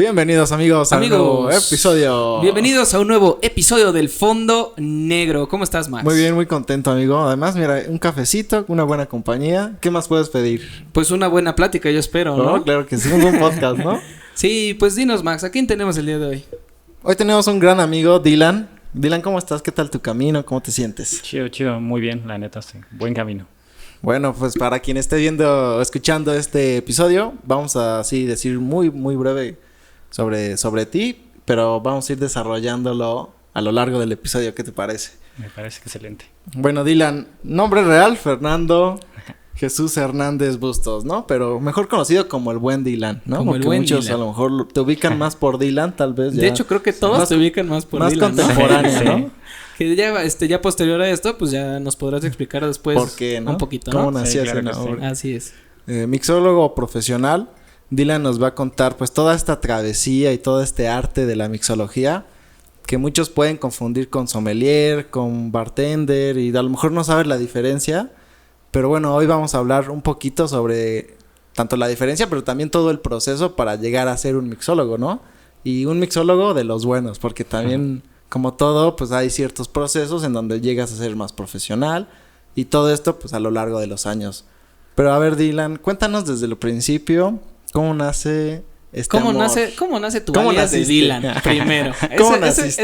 Bienvenidos amigos a un nuevo episodio. Bienvenidos a un nuevo episodio del Fondo Negro. ¿Cómo estás, Max? Muy bien, muy contento, amigo. Además, mira, un cafecito, una buena compañía. ¿Qué más puedes pedir? Pues una buena plática, yo espero, ¿no? Oh, claro que sí, un buen podcast, ¿no? Sí, pues dinos, Max, ¿a quién tenemos el día de hoy? Hoy tenemos un gran amigo, Dylan. Dylan, ¿cómo estás? ¿Qué tal tu camino? ¿Cómo te sientes? Chido, muy bien, la neta, sí. Buen camino. Bueno, pues para quien esté viendo o escuchando este episodio, vamos a así decir muy breve sobre ti, pero vamos a ir desarrollándolo a lo largo del episodio. ¿Qué te parece? Me parece excelente. Bueno, Dylan, nombre real, Fernando Jesús Hernández Bustos, ¿no? Pero mejor conocido como el buen Dylan, ¿no? Como porque el buen muchos Dylan. a lo mejor te ubican más por Dylan, tal vez ya. De hecho, creo que todos más, te ubican más por más Dylan, ¿no? contemporáneo, Sí. ¿no? Que ya posterior a esto, pues ya nos podrás explicar después ¿Por qué, no? un poquito, ¿Cómo ¿no? nació Sí, claro ese que sí. nombre? Así es. Mixólogo profesional, Dylan nos va a contar pues toda esta travesía y todo este arte de la mixología que muchos pueden confundir con sommelier, con bartender y a lo mejor no saben la diferencia, pero bueno, hoy vamos a hablar un poquito sobre tanto la diferencia, pero también todo el proceso para llegar a ser un mixólogo, ¿no? Y un mixólogo de los buenos, porque también como todo, pues hay ciertos procesos en donde llegas a ser más profesional y todo esto pues a lo largo de los años. Pero a ver, Dylan, cuéntanos desde el principio cómo nace este ¿Cómo amor. nace tu ¿Cómo alias de naciste? Dylan ¿Primero? ¿Cómo ese naciste?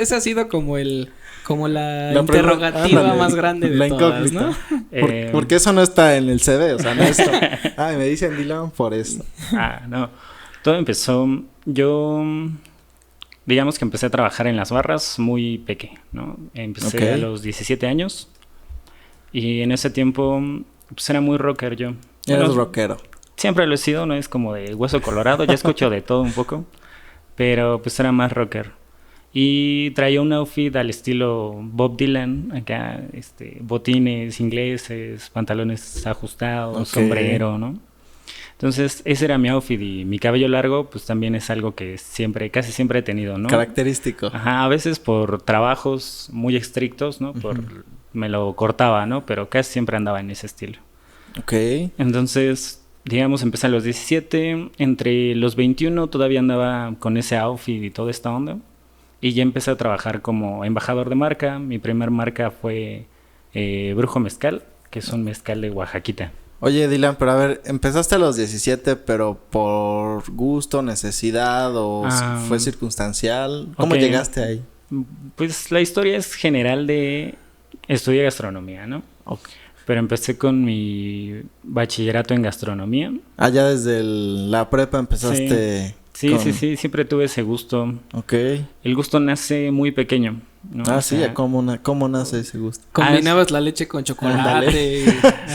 ese ha sido como la La interrogativa ándale, más grande de la todas, incógnita. ¿no? Porque eso no está en el CV, o sea, no es esto. Ay, me dicen Dylan por eso. No. Todo empezó, yo, digamos que empecé a trabajar en las barras muy pequeño, ¿no? Empecé Ok. a los 17 años y en ese tiempo, pues era muy rocker yo. Eres Bueno, rockero. siempre lo he sido, no es como de hueso colorado, ya escucho de todo un poco, pero pues era más rocker. Y traía un outfit al estilo Bob Dylan, acá, botines ingleses, pantalones ajustados, Ok. sombrero, ¿no? Entonces, ese era mi outfit y mi cabello largo, pues también es algo que casi siempre he tenido, ¿no? Característico. Ajá, a veces por trabajos muy estrictos, ¿no? Me lo cortaba, ¿no? Pero casi siempre andaba en ese estilo. Ok. Entonces, digamos, empecé a los 17, entre los 21 todavía andaba con ese outfit y toda esta onda. Y ya empecé a trabajar como embajador de marca. Mi primer marca fue Brujo Mezcal, que es un mezcal de Oaxaquita. Oye, Dylan, pero a ver, empezaste a los 17, pero por gusto, necesidad o fue circunstancial. ¿Cómo ok. llegaste ahí? Pues la historia es general de estudié gastronomía, ¿no? Ok. Pero empecé con mi bachillerato en gastronomía. Ah, ya desde la prepa empezaste. Sí, siempre tuve ese gusto. Ok. El gusto nace muy pequeño, ¿no? Ah, O sí, sea, ¿cómo nace ese gusto? Combinabas la leche con chocolate.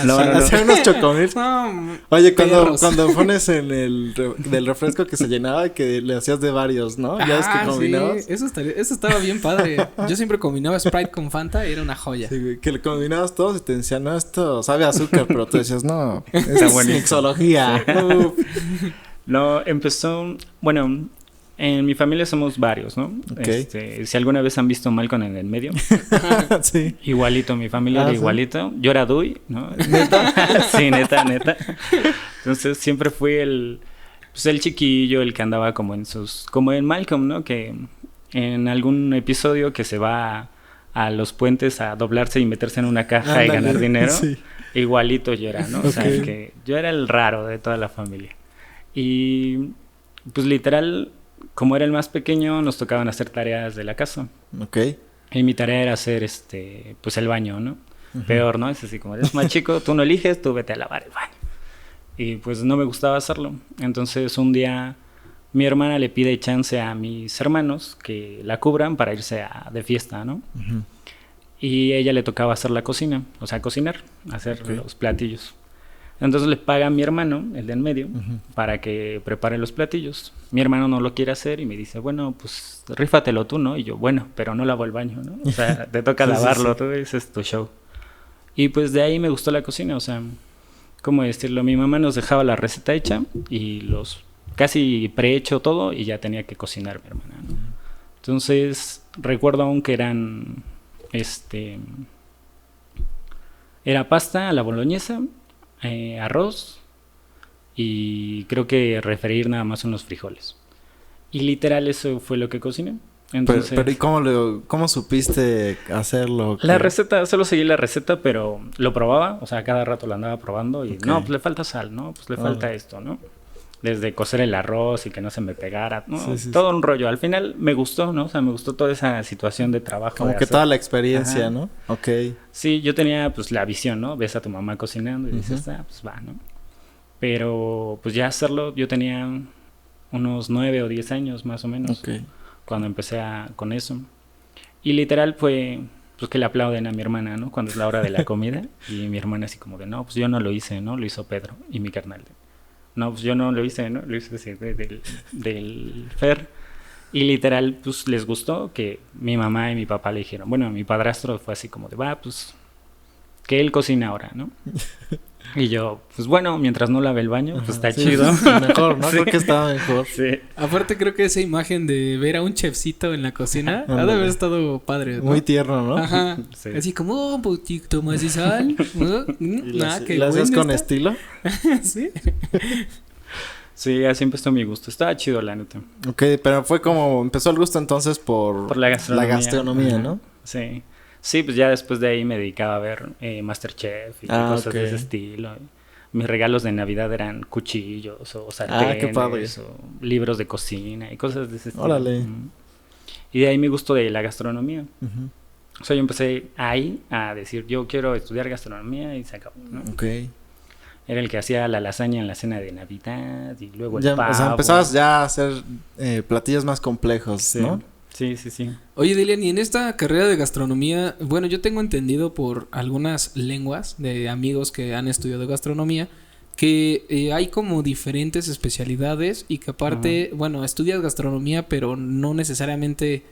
No, no, no. Hacía unos chocomil. No, Oye, perros. cuando pones en del refresco que se llenaba, que le hacías de varios, ¿no? Ya ves que combinabas. Sí, eso estaba bien padre. Yo siempre combinaba Sprite con Fanta y era una joya. Sí, güey, que le combinabas todos y te decían, no, esto sabe a azúcar, pero tú decías, no, Está es buenísimo. mixología. No, empezó, bueno, en mi familia somos varios, ¿no? Ok. Si alguna vez han visto Malcolm en el medio, Sí. igualito, mi familia Ah, era ¿sí? igualito. Yo era Dewey, ¿no? ¿Neta? Sí, neta. Entonces siempre fui el chiquillo, el que andaba como en Malcolm, ¿no? Que en algún episodio que se va a los puentes a doblarse y meterse en una caja y Ándale, ganar dinero. sí. Igualito yo era, ¿no? O sea, Ok. que yo era el raro de toda la familia. Y pues literal, como era el más pequeño, nos tocaban hacer tareas de la casa. Ok. Y mi tarea era hacer pues el baño, ¿no? Peor, ¿no? Es así como eres más chico, tú no eliges, tú vete a lavar el baño. Y pues no me gustaba hacerlo. Entonces un día mi hermana le pide chance a mis hermanos que la cubran para irse de fiesta, ¿no? Ujú. Y a ella le tocaba hacer la cocina, o sea, cocinar, hacer Ok. los platillos. Entonces le paga a mi hermano, el de en medio, Ujú. para que prepare los platillos. Mi hermano no lo quiere hacer y me dice, bueno, pues rífatelo tú, ¿no? Y yo, bueno, pero no lavo el baño, ¿no? O sea, te toca Sí, sí, lavarlo, sí. tú, ese es tu show. Y pues de ahí me gustó la cocina, o sea, ¿cómo decirlo? Mi mamá nos dejaba la receta hecha y los casi prehecho todo y ya tenía que cocinar mi hermana, ¿no? Entonces, recuerdo aún que era pasta a la boloñesa, arroz y creo que referir nada más unos frijoles. Y literal eso fue lo que cociné. Entonces, pero ¿y cómo supiste hacerlo? la receta, solo seguí la receta, pero lo probaba, o sea, cada rato lo andaba probando y no, pues le falta sal, ¿no? Pues le falta esto, ¿no? Desde cocer el arroz y que no se me pegara, ¿no? Todo un rollo. Al final me gustó, ¿no? O sea, me gustó toda esa situación de trabajo. Como que toda la experiencia, ¿no? Ok. Sí, yo tenía pues la visión, ¿no? Ves a tu mamá cocinando y dices, pues va, ¿no? Pero pues ya hacerlo, yo tenía unos 9 o 10 años más o menos. Okay. Cuando empecé con eso. Y literal fue pues que le aplauden a mi hermana, ¿no? Cuando es la hora de la comida. Y mi hermana así como de, no, pues yo no lo hice, ¿no? Lo hizo Pedro y mi carnal. No, pues yo no lo hice, ¿no? Lo hice así del Fer. Y literal, pues les gustó que mi mamá y mi papá le dijeron. Bueno, mi padrastro fue así como de, va, pues que él cocina ahora, ¿no? Y yo, pues bueno, mientras no lave el baño, pues está chido. Mejor, ¿no? Creo que estaba mejor. Sí. Aparte creo que esa imagen de ver a un chefcito en la cocina ha de haber estado padre, ¿no? Muy tierno, ¿no? Ajá. Sí. Así como, un poquito más de sal. ¿La haces con estilo? Sí. Sí, así empezó mi gusto. Estaba chido, la neta. Ok, pero fue como... Empezó el gusto entonces por la gastronomía. ¿no? Sí. Sí, pues ya después de ahí me dedicaba a ver MasterChef y cosas de ese estilo. Mis regalos de Navidad eran cuchillos o sartenes o libros de cocina y cosas de ese estilo. Órale. Y de ahí mi gusto de la gastronomía. O sea, yo empecé ahí a decir, yo quiero estudiar gastronomía y se acabó, ¿no? Ok. Era el que hacía la lasaña en la cena de Navidad y luego el ya, pavo. O sea, empezabas ya a hacer platillos más complejos, ¿no? Sí. Oye, Dilian, y en esta carrera de gastronomía, bueno, yo tengo entendido por algunas lenguas de amigos que han estudiado gastronomía que hay como diferentes especialidades y que aparte, bueno, estudias gastronomía, pero no necesariamente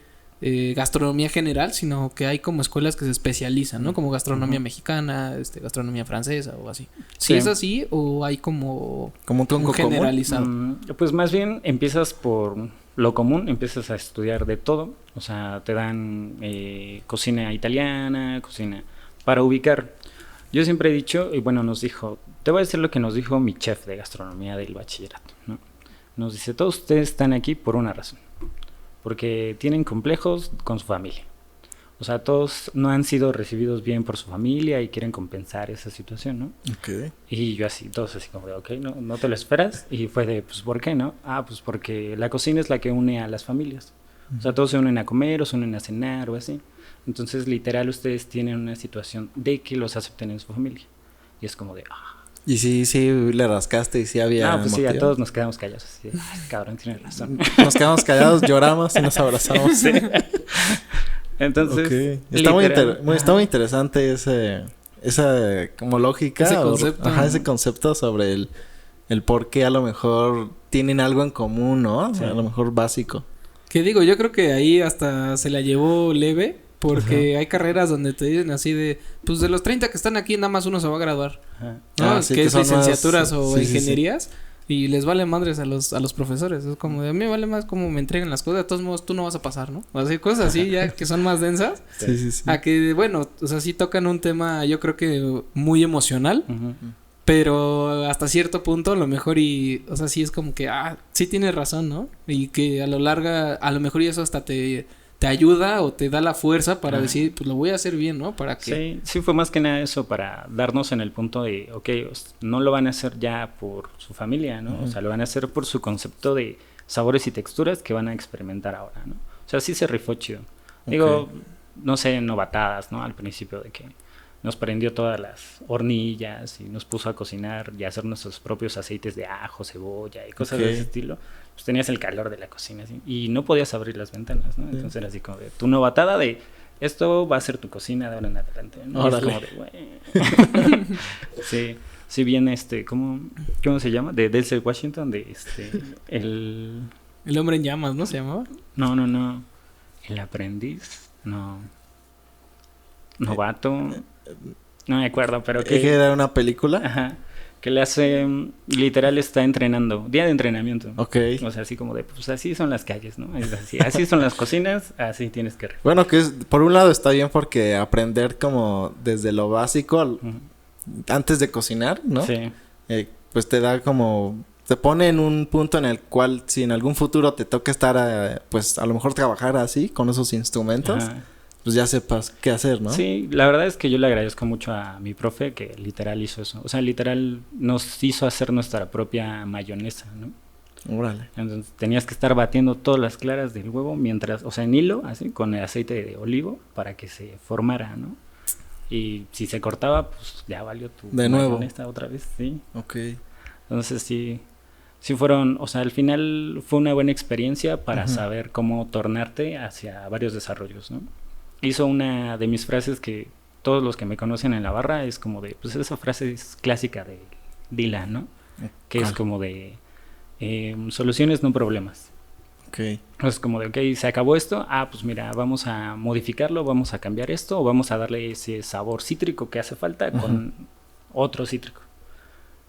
gastronomía general, sino que hay como escuelas que se especializan, ¿no? Como gastronomía mexicana, gastronomía francesa o así. ¿Sí es así o hay como un tronco generalizado? Pues más bien empiezas por lo común, empiezas a estudiar de todo. O sea, te dan cocina italiana, cocina para ubicar. Yo siempre he dicho, y bueno, nos dijo, te voy a decir lo que nos dijo mi chef de gastronomía del bachillerato, ¿no? Nos dice, todos ustedes están aquí por una razón. Porque tienen complejos con su familia. O sea, todos no han sido recibidos bien por su familia y quieren compensar esa situación, ¿no? Okay. Y yo así, todos así como de, ok, no te lo esperas. Y fue de, pues, ¿por qué no? Pues porque la cocina es la que une a las familias. O sea, todos se unen a comer o se unen a cenar o así. Entonces, literal, ustedes tienen una situación de que los acepten en su familia. Y es como de, Y sí, le rascaste y sí había pues motivo. Sí, a todos nos quedamos callados. Así de, cabrón, tiene razón. Nos quedamos callados, lloramos y nos abrazamos. Sí. Entonces, está muy interesante esa como lógica. Ese concepto. Ese concepto sobre el por qué a lo mejor tienen algo en común, ¿no? Sí. A lo mejor básico. ¿Qué digo? Yo creo que ahí hasta se la llevó leve. Porque hay carreras donde te dicen así de... Pues de los 30 que están aquí, nada más uno se va a graduar. ¿No? Sí, que es licenciaturas más, o ingenierías. Y les vale madres a los profesores. Es como de... A mí me vale más como me entregan las cosas. De todos modos, tú no vas a pasar, ¿no? O sea, cosas así ya que son más densas. Sí. A que, bueno... O sea, sí tocan un tema, yo creo que muy emocional. Pero hasta cierto punto, a lo mejor y... O sea, sí es como que... sí tienes razón, ¿no? Y que a lo larga... A lo mejor y eso hasta te ayuda o te da la fuerza para decir, pues lo voy a hacer bien, ¿no? Para que... Sí, fue más que nada eso, para darnos en el punto de, ok, no lo van a hacer ya por su familia, ¿no? O sea, lo van a hacer por su concepto de sabores y texturas que van a experimentar ahora, ¿no? O sea, sí se rifó chido. Digo, no sé, novatadas, ¿no? Al principio de que nos prendió todas las hornillas y nos puso a cocinar y a hacer nuestros propios aceites de ajo, cebolla y cosas de ese estilo. Pues tenías el calor de la cocina así, y no podías abrir las ventanas, ¿no? Entonces era así como de tu novatada de esto va a ser tu cocina de ahora en adelante, ¿no? Es como de sí viene ¿cómo se llama? De Denzel Washington, de el hombre en llamas, ¿no se llamaba? No. El aprendiz, novato, no me acuerdo, pero que era una película. Ajá. Que le hace, literal está entrenando, día de entrenamiento. Ok. O sea, así como de, pues así son las calles, ¿no? Es así son las cocinas, así tienes que... Bueno, que por un lado está bien porque aprender como desde lo básico antes de cocinar, ¿no? Sí. Pues te da como te pone en un punto en el cual si en algún futuro te toca estar, pues a lo mejor trabajar así, con esos instrumentos, Ajá. pues ya sepas qué hacer, ¿no? Sí, la verdad es que yo le agradezco mucho a mi profe que literal hizo eso. O sea, literal nos hizo hacer nuestra propia mayonesa, ¿no? Órale. Entonces tenías que estar batiendo todas las claras del huevo mientras, o sea, en hilo, así, con el aceite de olivo para que se formara, ¿no? Y si se cortaba, pues ya valió tu De nuevo. mayonesa otra vez, sí. Ok. Entonces sí fueron, o sea, al final fue una buena experiencia para Ujú. saber cómo tornarte hacia varios desarrollos, ¿no? Hizo una de mis frases que todos los que me conocen en la barra es como de, pues esa frase es clásica de Dylan, ¿no? Que es ¿Cuál? como de soluciones, no problemas. Ok. Es como de, ok, se acabó esto, pues mira, vamos a modificarlo, vamos a cambiar esto, o vamos a darle ese sabor cítrico que hace falta con otro cítrico.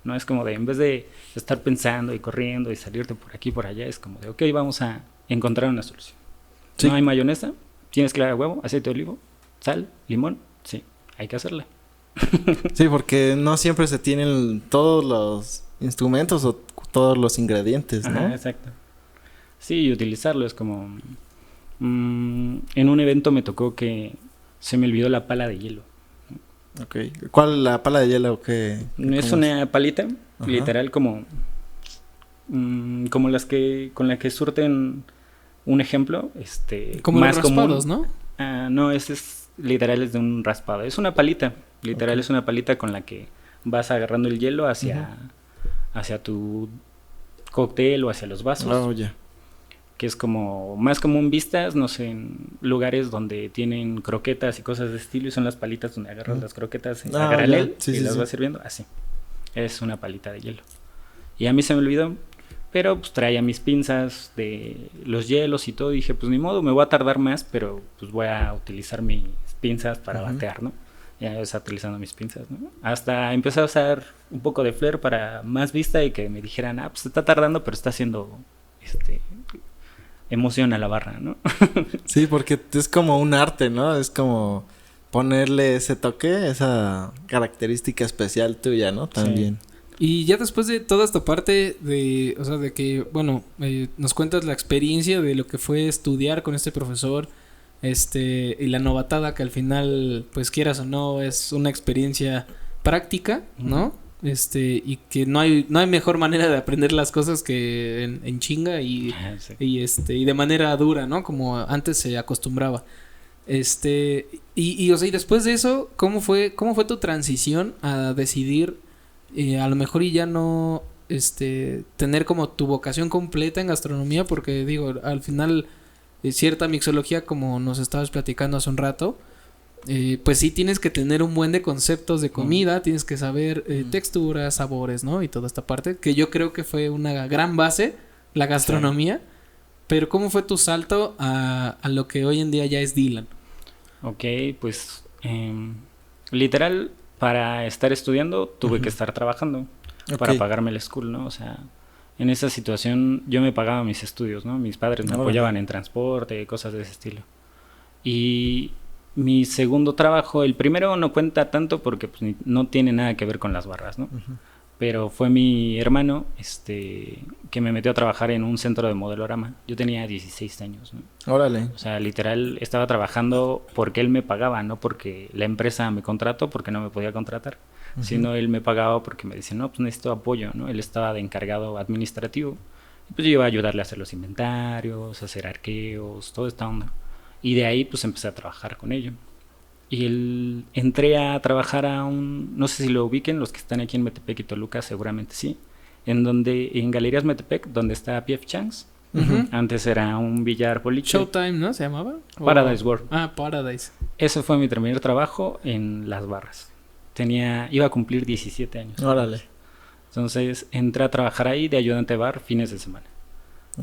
No es como de, en vez de estar pensando y corriendo y salirte por aquí y por allá, es como de, ok, vamos a encontrar una solución. Sí. No hay mayonesa, tienes clara de huevo, aceite de olivo, sal, limón, sí, hay que hacerla. Sí, porque no siempre se tienen todos los instrumentos o todos los ingredientes, ¿no? Ajá, exacto. Sí, y utilizarlo es como... en un evento me tocó que se me olvidó la pala de hielo. Ok. ¿Cuál, la pala de hielo o qué? Es ¿Cómo una palita, Ajá. literal como... como las que... con la que surten un ejemplo, Como más los raspados, común. ¿no? No, ese es literal es de un raspado. Es una palita, literal Ok. es una palita con la que vas agarrando el hielo hacia tu cóctel o hacia los vasos. Oh, ya. Que es como más común vistas, no sé, en lugares donde tienen croquetas y cosas de estilo y son las palitas donde agarras las croquetas a Ah, granel ya. Sí, y sí, las sí. vas sirviendo así. Es una palita de hielo. Y a mí se me olvidó, pero pues traía mis pinzas de los hielos y todo y dije, pues ni modo, me voy a tardar más, pero pues voy a utilizar mis pinzas para Ujú. batear, ¿no? Ya estaba utilizando mis pinzas, ¿no? Hasta empecé a usar un poco de flair para más vista y que me dijeran, pues se está tardando, pero está haciendo emoción a la barra, ¿no? Sí, porque es como un arte, ¿no? Es como ponerle ese toque, esa característica especial tuya, ¿no? También. Y ya después de toda esta parte de, o sea, de que, bueno, nos cuentas la experiencia de lo que fue estudiar con este profesor, y la novatada que al final, pues quieras o no, es una experiencia práctica, ¿no? Y que no hay mejor manera de aprender las cosas que en chinga Sí. y de manera dura, ¿no? Como antes se acostumbraba. O sea, y después de eso, ¿cómo fue tu transición a decidir a lo mejor y ya no tener como tu vocación completa en gastronomía? Porque digo, al final cierta mixología, como nos estabas platicando hace un rato, pues sí tienes que tener un buen de conceptos de comida, tienes que saber texturas, sabores, ¿no? Y toda esta parte, que yo creo que fue una gran base, la gastronomía. Sí. Pero ¿cómo fue tu salto a lo que hoy en día ya es Dylan? Ok, pues literal, para estar estudiando tuve que estar trabajando para pagarme la school, ¿no? O sea, en esa situación yo me pagaba mis estudios, ¿no? Mis padres me apoyaban en transporte, cosas de ese estilo. Y mi segundo trabajo, el primero no cuenta tanto porque pues, no tiene nada que ver con las barras, ¿no? Pero fue mi hermano que me metió a trabajar en un centro de modelorama. Yo tenía 16 años, ¿no? Órale. O sea, literal estaba trabajando porque él me pagaba, no porque la empresa me contrató, porque no me podía contratar, sino él me pagaba porque me decía, no, pues necesito apoyo, ¿no? Él estaba de encargado administrativo. Y pues yo iba a ayudarle a hacer los inventarios, a hacer arqueos, toda esta onda. Y de ahí pues empecé a trabajar con ello. Y entré a trabajar no sé si lo ubiquen, los que están aquí en Metepec y Toluca seguramente sí, en Galerías Metepec, donde está P.F. Chang's. Antes era un billar boliche. Showtime, ¿no? ¿Se llamaba? Paradise World. Paradise. Ese fue mi primer trabajo en las barras. Iba a cumplir 17 años. Órale. Entonces entré a trabajar ahí de ayudante bar fines de semana.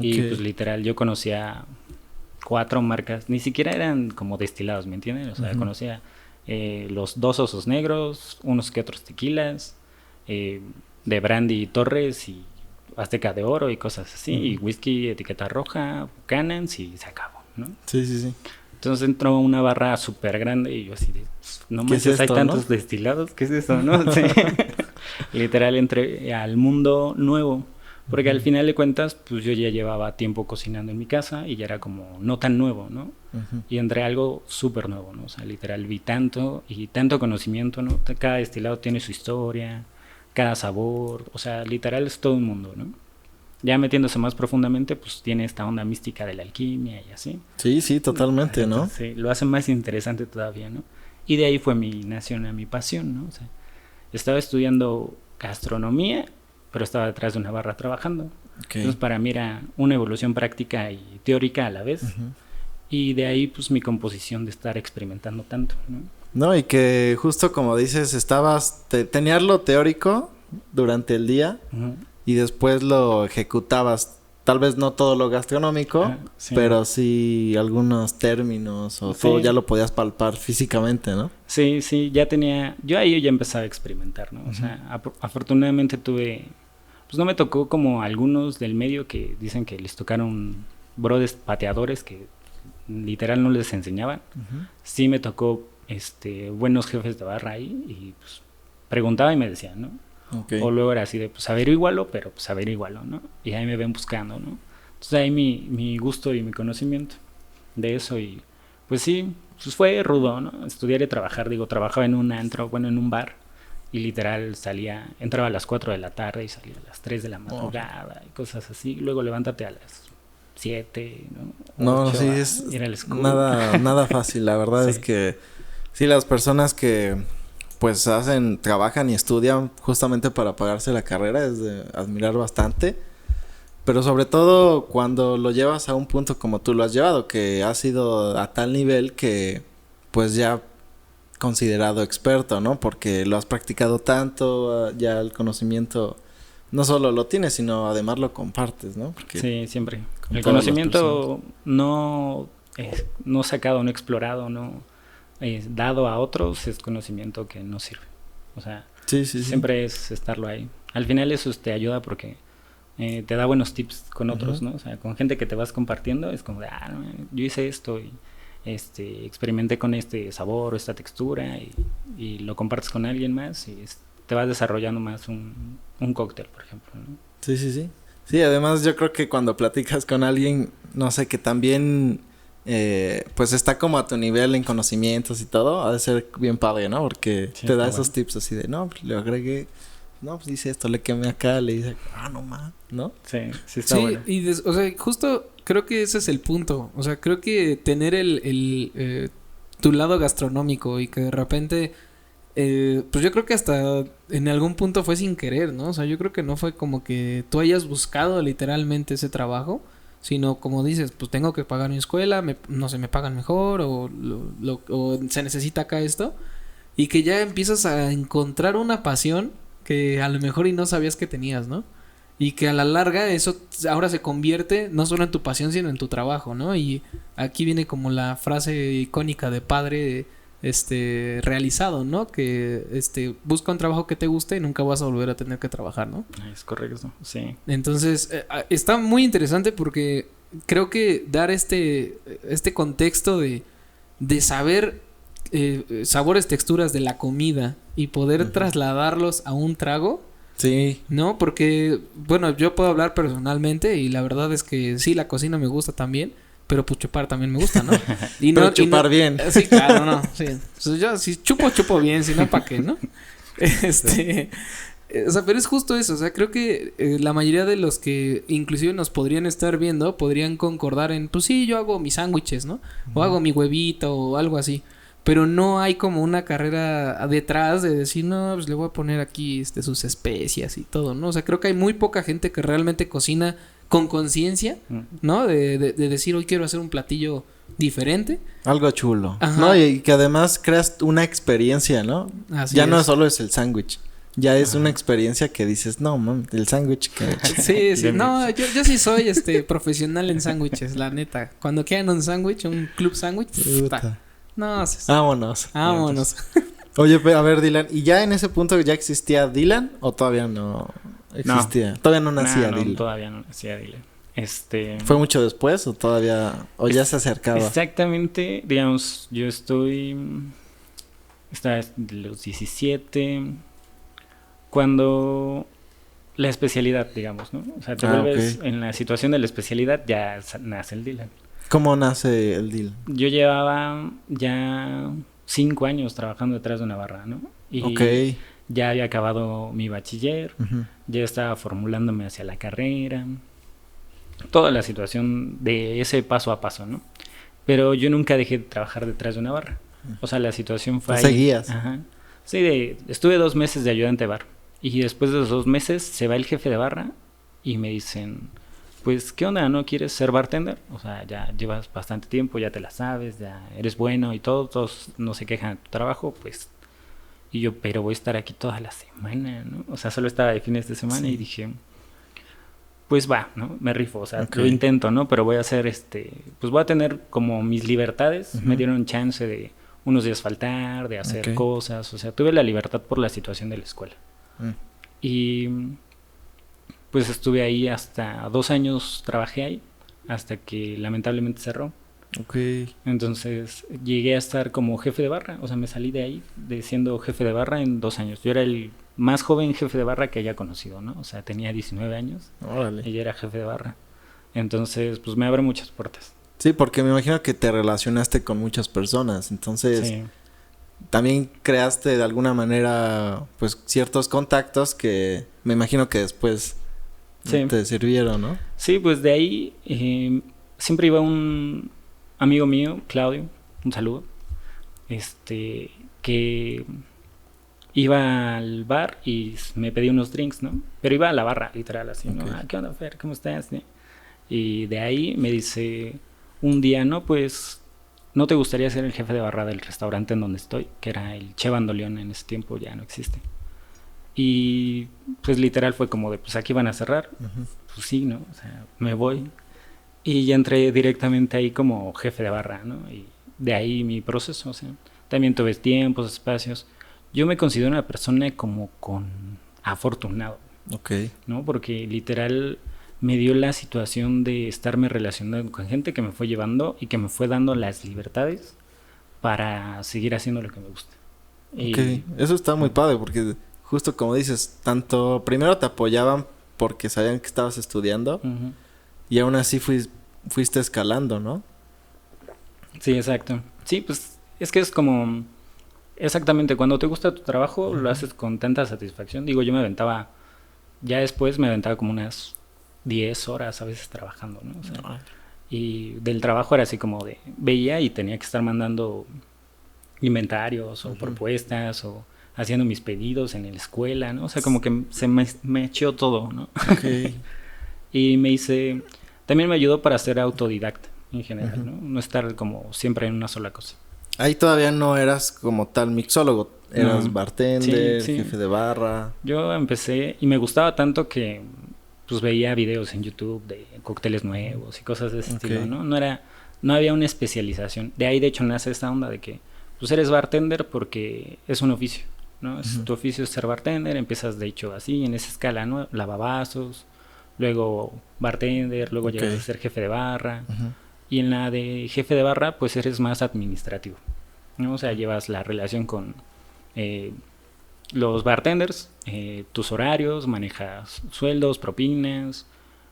Y pues literal yo conocía 4 marcas, ni siquiera eran como destilados, ¿me entienden? O sea, conocía los 2 osos negros, unos que otros tequilas, de brandy Torres y Azteca de Oro y cosas así, y whisky etiqueta roja, Buchanan's y se acabó, ¿no? Sí, sí, sí. Entonces entró una barra súper grande y yo así de, no manches, hay tantos destilados, ¿qué es eso, no? Sí. Literal entré al mundo nuevo, Porque al final de cuentas, pues yo ya llevaba tiempo cocinando en mi casa y ya era como no tan nuevo, ¿no? Y entré a algo súper nuevo, ¿no? O sea, literal vi tanto y tanto conocimiento, ¿no? Cada destilado tiene su historia, cada sabor, o sea, literal es todo un mundo, ¿no? Ya metiéndose más profundamente, pues tiene esta onda mística de la alquimia y así. Sí, sí, totalmente, ¿no? Sí, lo hace más interesante todavía, ¿no? Y de ahí fue nació mi pasión, ¿no? O sea, estaba estudiando gastronomía, pero estaba detrás de una barra trabajando. Okay. Entonces para mí era una evolución práctica y teórica a la vez. Y de ahí pues mi composición de estar experimentando tanto, ¿no? No, y que justo como dices, tenías lo teórico durante el día y después lo ejecutabas. Tal vez no todo lo gastronómico, sí, pero sí algunos términos o todo ya lo podías palpar físicamente, ¿no? Sí, sí, yo ahí ya empezaba a experimentar, ¿no? O sea, afortunadamente pues no me tocó como algunos del medio que dicen que les tocaron brothers pateadores que literal no les enseñaban. Sí me tocó buenos jefes de barra ahí y pues preguntaba y me decían, ¿no? Okay. O luego era así de, pues averígualo, pero pues averígualo, ¿no? Y ahí me ven buscando, ¿no? Entonces ahí mi gusto y mi conocimiento de eso y pues sí, pues fue rudo, ¿no? Estudiar y trabajar, trabajaba en un antro, en un bar y literal entraba a las 4 de la tarde y salía a las 3 de la madrugada y cosas así. Luego levántate a las 7, ¿no? 8, sí, es ir a la escuela. Nada fácil, la verdad sí. Es que sí, las personas que pues trabajan y estudian justamente para pagarse la carrera es de admirar bastante, pero sobre todo cuando lo llevas a un punto como tú lo has llevado, que has sido a tal nivel que pues ya considerado experto, ¿no? Porque lo has practicado tanto, ya el conocimiento no solo lo tienes, sino además lo compartes, ¿no? Porque sí, siempre. El conocimiento no sacado, no explorado, no dado a otros es conocimiento que no sirve. O sea, siempre es estarlo ahí. Al final eso te ayuda porque te da buenos tips con otros, ¿no? O sea, con gente que te vas compartiendo es como de, yo hice esto y experimenté con este sabor o esta textura y lo compartes con alguien más y te vas desarrollando más un cóctel, por ejemplo, ¿no? Sí. Sí, además yo creo que cuando platicas con alguien, no sé, que también pues está como a tu nivel en conocimientos y todo, ha de ser bien padre, ¿no? Porque te da esos tips así de, no, pues le agregué, no, pues dice esto, le quemé acá, le dice, no más, ¿no? Sí está bueno. Y o sea, justo creo que ese es el punto. O sea, creo que tener tu lado gastronómico y que de repente, pues yo creo que hasta en algún punto fue sin querer, ¿no? O sea, yo creo que no fue como que tú hayas buscado literalmente ese trabajo, sino como dices, pues tengo que pagar mi escuela, no sé, me pagan mejor o se necesita acá esto, y que ya empiezas a encontrar una pasión que a lo mejor y no sabías que tenías, ¿no? Y que a la larga eso ahora se convierte no solo en tu pasión, sino en tu trabajo, ¿no? Y aquí viene como la frase icónica de padre realizado, ¿no? Que busca un trabajo que te guste y nunca vas a volver a tener que trabajar, ¿no? Es correcto, sí. Entonces, está muy interesante porque creo que dar este contexto de saber sabores, texturas de la comida y poder trasladarlos a un trago. Sí. ¿No? Porque, bueno, yo puedo hablar personalmente y la verdad es que sí, la cocina me gusta también, pero pues chupar también me gusta, ¿no? Y pero chupar bien. Sí, claro, no, sí. Entonces yo si chupo bien, si no, ¿para qué, no? O sea, pero es justo eso, o sea, creo que la mayoría de los que inclusive nos podrían estar viendo podrían concordar en, pues sí, yo hago mis sándwiches, ¿no? O hago mi huevito o algo así. Pero no hay como una carrera detrás de decir, no, pues le voy a poner aquí sus especias y todo, ¿no? O sea, creo que hay muy poca gente que realmente cocina con conciencia, ¿no? De decir, hoy quiero hacer un platillo diferente. Algo chulo. Ajá. No, y que además creas una experiencia, ¿no? Así ya no solo es el sándwich. Ya es una experiencia que dices, no, man, el sándwich que... Sí. No, yo sí soy profesional en sándwiches, la neta. Cuando quieran un sándwich, un club sándwich, no, vámonos. Oye, a ver, Dylan, ¿y ya en ese punto ya existía Dylan o todavía no existía? Todavía no nacía Dylan. Todavía no nacía Dylan. ¿Fue mucho después o todavía o ya se acercaba? Exactamente, digamos, yo estaba de los 17 cuando la especialidad, digamos, ¿no? O sea, te vuelves en la situación de la especialidad, ya nace el deal. ¿Cómo nace el deal? Yo llevaba ya 5 años trabajando detrás de una barra, ¿no? Y ya había acabado mi bachiller, ya estaba formulándome hacia la carrera, toda la situación de ese paso a paso, ¿no? Pero yo nunca dejé de trabajar detrás de una barra. O sea, la situación fue ahí. ¿Seguías? Ajá. Sí, estuve 2 meses de ayudante de bar. Y después de los 2 meses se va el jefe de barra y me dicen, pues, ¿qué onda? ¿No quieres ser bartender? O sea, ya llevas bastante tiempo, ya te la sabes, ya eres bueno y todo, todos no se quejan de tu trabajo, pues. Y yo, pero voy a estar aquí toda la semana, ¿no? O sea, solo estaba de fines de semana y dije, pues va, ¿no? Me rifo, o sea, lo intento, ¿no? Pero voy a hacer pues voy a tener como mis libertades. Me dieron chance de unos días faltar, de hacer cosas, o sea, tuve la libertad por la situación de la escuela. Y pues estuve ahí hasta 2 años, trabajé ahí, hasta que lamentablemente cerró. Entonces llegué a estar como jefe de barra, o sea, me salí de ahí, de siendo jefe de barra en 2 años. Yo era el más joven jefe de barra que haya conocido, ¿no? O sea, tenía 19 años. Órale. Y yo era jefe de barra. Entonces, pues me abre muchas puertas. Sí, porque me imagino que te relacionaste con muchas personas, entonces también creaste de alguna manera, pues, ciertos contactos que me imagino que después te sirvieron, ¿no? Sí, pues de ahí siempre iba un amigo mío, Claudio, un saludo, que iba al bar y me pedía unos drinks, ¿no? Pero iba a la barra, literal, así, ¿no? ¿Qué onda, Fer? ¿Cómo estás? Y de ahí me dice un día, no, pues, ¿no te gustaría ser el jefe de barra del restaurante en donde estoy? Que era el Che Bandoleón, en ese tiempo ya no existe. Y pues literal fue como de, pues aquí van a cerrar. Pues sí, ¿no? O sea, me voy. Y ya entré directamente ahí como jefe de barra, ¿no? Y de ahí mi proceso, o sea, también tuve tiempos, espacios. Yo me considero una persona como con afortunado, ¿no? Porque literal me dio la situación de estarme relacionando con gente que me fue llevando y que me fue dando las libertades para seguir haciendo lo que me gusta. Eso está muy padre porque justo como dices, tanto primero te apoyaban porque sabían que estabas estudiando y aún así fuiste escalando, ¿no? Sí, exacto. Sí, pues es que es como exactamente cuando te gusta tu trabajo lo haces con tanta satisfacción. Digo, yo ya después me aventaba como unas 10 horas a veces trabajando, ¿no? O sea, y del trabajo era así como de veía y tenía que estar mandando inventarios o propuestas o haciendo mis pedidos en la escuela, ¿no? O sea, como que se me echó todo, ¿no? Y también me ayudó para ser autodidacta en general, ¿no? No estar como siempre en una sola cosa. Ahí todavía no eras como tal mixólogo, eras bartender, jefe de barra. Yo empecé y me gustaba tanto que pues veía videos en YouTube de cócteles nuevos y cosas de ese estilo, ¿no? No había una especialización. De ahí de hecho nace esta onda de que pues eres bartender porque es un oficio, ¿no? Tu oficio es ser bartender, empiezas de hecho así, en esa escala, ¿no? Lavabazos, luego bartender, luego llegas a ser jefe de barra. Y en la de jefe de barra, pues eres más administrativo, ¿no? O sea, llevas la relación con los bartenders, tus horarios, manejas sueldos, propinas,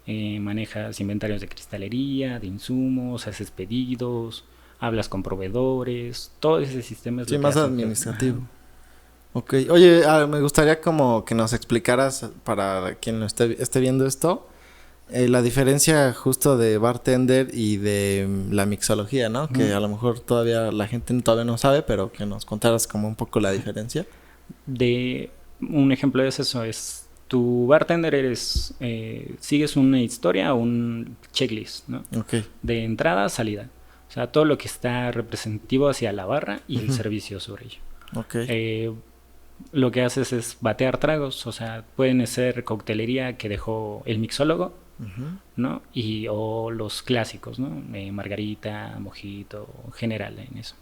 manejas inventarios de cristalería, de insumos, haces pedidos, hablas con proveedores, todo ese sistema es lo que más administrativo. Oye, me gustaría como que nos explicaras para quien lo esté viendo esto, la diferencia justo de bartender y de la mixología, ¿no? Que a lo mejor todavía la gente todavía no sabe, pero que nos contaras como un poco la diferencia. Un ejemplo de eso es, tu bartender sigues una historia o un checklist, ¿no? De entrada a salida. O sea, todo lo que está representativo hacia la barra y el servicio sobre ello. Lo que haces es batear tragos, o sea, pueden ser coctelería que dejó el mixólogo, ¿no? O los clásicos, ¿no? Margarita, mojito, general en eso.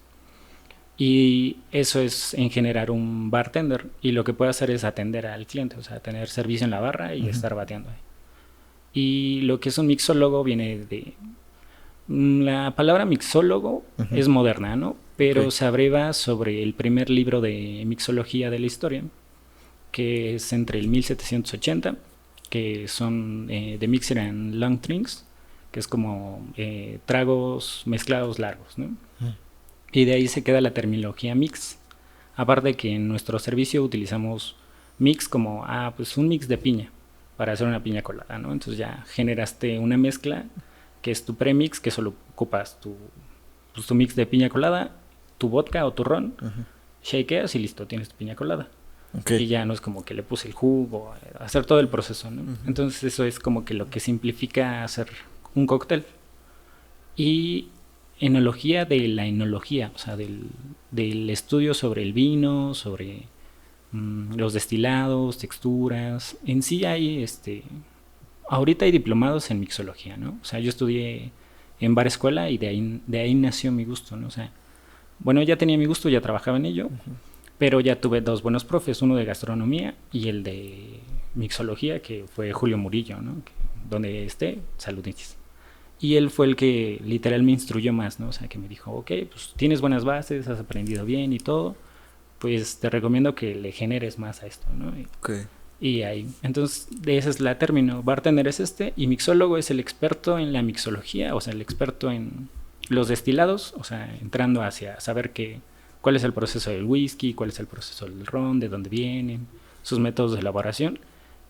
Y eso es en generar un bartender, y lo que puede hacer es atender al cliente, o sea, tener servicio en la barra y estar bateando ahí. Y lo que es un mixólogo viene de... La palabra mixólogo es moderna, ¿no? Pero se abreva sobre el primer libro de mixología de la historia, que es entre el 1780 que son de Mixer and Long Drinks, que es como tragos mezclados largos, ¿no? Y de ahí se queda la terminología mix. Aparte que en nuestro servicio utilizamos mix como, pues un mix de piña para hacer una piña colada, ¿no? Entonces ya generaste una mezcla que es tu premix, que solo ocupas tu mix de piña colada, tu vodka o tu ron, shakeas y listo, tienes tu piña colada. Y ya no es como que le puse el jugo, hacer todo el proceso, ¿no? Entonces eso es como que lo que simplifica hacer un cóctel. Y enología de la enología, o sea, del estudio sobre el vino, sobre los destilados, texturas. En sí hay, ahorita hay diplomados en mixología, ¿no? O sea, yo estudié en bar escuela y de ahí nació mi gusto, ¿no? O sea, bueno, ya tenía mi gusto, ya trabajaba en ello, pero ya tuve 2 buenos profes, uno de gastronomía y el de mixología, que fue Julio Murillo, ¿no? Donde saluditis. Y él fue el que literal me instruyó más, ¿no? O sea, que me dijo, ok, pues tienes buenas bases, has aprendido bien y todo, pues te recomiendo que le generes más a esto, ¿no? Y ahí, entonces, de esa es la término. Bartender es y mixólogo es el experto en la mixología, o sea, el experto en los destilados, o sea, entrando hacia saber cuál es el proceso del whisky, cuál es el proceso del ron, de dónde vienen, sus métodos de elaboración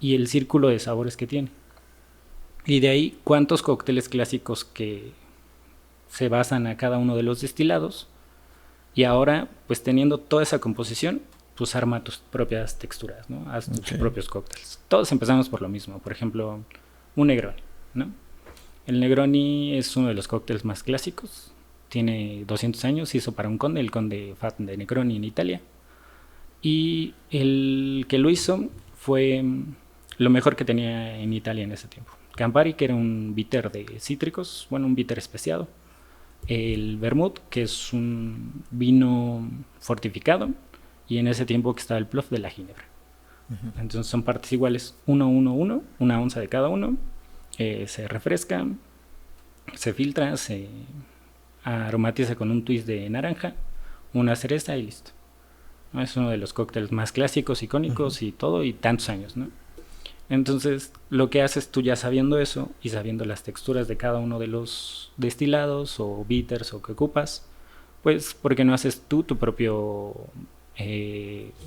y el círculo de sabores que tiene. Y de ahí, cuántos cócteles clásicos que se basan a cada uno de los destilados. Y ahora, pues teniendo toda esa composición, pues arma tus propias texturas, ¿no? Haz tus propios cócteles. Todos empezamos por lo mismo. Por ejemplo, un Negroni, ¿no? El Negroni es uno de los cócteles más clásicos. Tiene 200 años, se hizo para un conde, el conde Fat de Negroni en Italia. Y el que lo hizo fue lo mejor que tenía en Italia en ese tiempo. Campari, que era un bitter de cítricos, bueno, un bitter especiado. El vermouth, que es un vino fortificado. Y en ese tiempo que estaba el plof de la ginebra. Entonces son partes iguales, 1, 1, 1, una onza de cada uno. Se refresca, se filtra, se aromatiza con un twist de naranja, una cereza y listo. Es uno de los cócteles más clásicos, icónicos y todo, y tantos años, ¿no? Entonces, lo que haces tú ya sabiendo eso y sabiendo las texturas de cada uno de los destilados o bitters o que ocupas, pues, ¿por qué no haces tú tu propio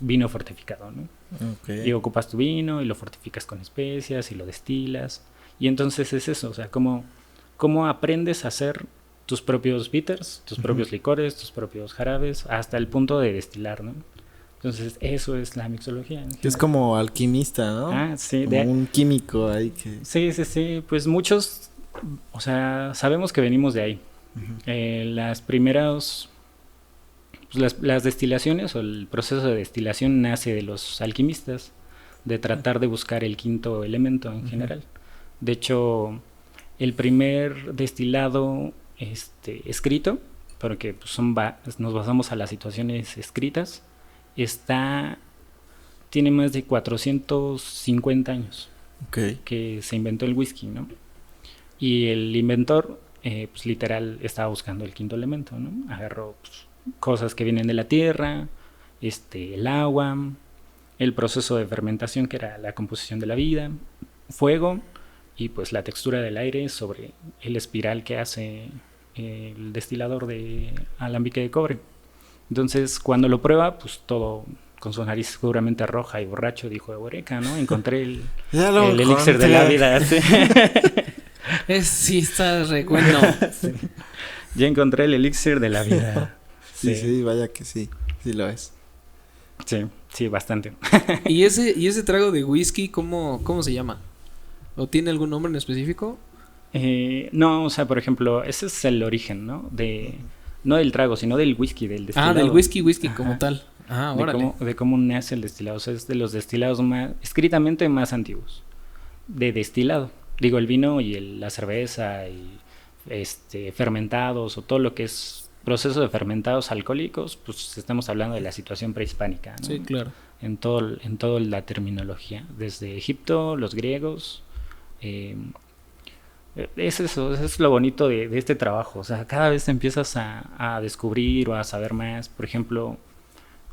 vino fortificado, ¿no? Y ocupas tu vino y lo fortificas con especias y lo destilas. Y entonces es eso, o sea, cómo aprendes a hacer tus propios bitters, tus propios licores, tus propios jarabes, hasta el punto de destilar, ¿no? Entonces, eso es la mixología. Es como alquimista, ¿no? Sí. Como un químico ahí que... Sí. Pues muchos, o sea, sabemos que venimos de ahí. Las primeras... Pues las destilaciones o el proceso de destilación nace de los alquimistas, de tratar de buscar el quinto elemento en general. De hecho, el primer destilado escrito, porque pues, nos basamos a las situaciones escritas, tiene más de 450 años que se inventó el whisky, ¿no? Y el inventor, pues literal, estaba buscando el quinto elemento, ¿no? Agarró pues, cosas que vienen de la tierra, el agua, el proceso de fermentación que era la composición de la vida, fuego y pues la textura del aire sobre el espiral que hace el destilador de alambique de cobre. Entonces cuando lo prueba, pues todo con su nariz seguramente roja y borracho dijo, eureka, ¿no? Encontré el elixir de la vida. Sí, está re bueno. Sí. Ya encontré el elixir de la vida. Sí, vaya que sí lo es. Sí, bastante. ¿Y ese trago de whisky cómo se llama? ¿O tiene algún nombre en específico? No, o sea, por ejemplo, ese es el origen, ¿no? No del trago, sino del whisky, del destilado. Del whisky como tal. Órale. De cómo nace el destilado. O sea, es de los destilados escritamente más antiguos. De destilado. Digo, el vino y la cerveza y fermentados o todo lo que es proceso de fermentados alcohólicos, pues estamos hablando de la situación prehispánica, ¿no? Sí, claro. En todo la terminología, desde Egipto, los griegos, es eso, es lo bonito de este trabajo, o sea, cada vez empiezas a descubrir o a saber más. Por ejemplo,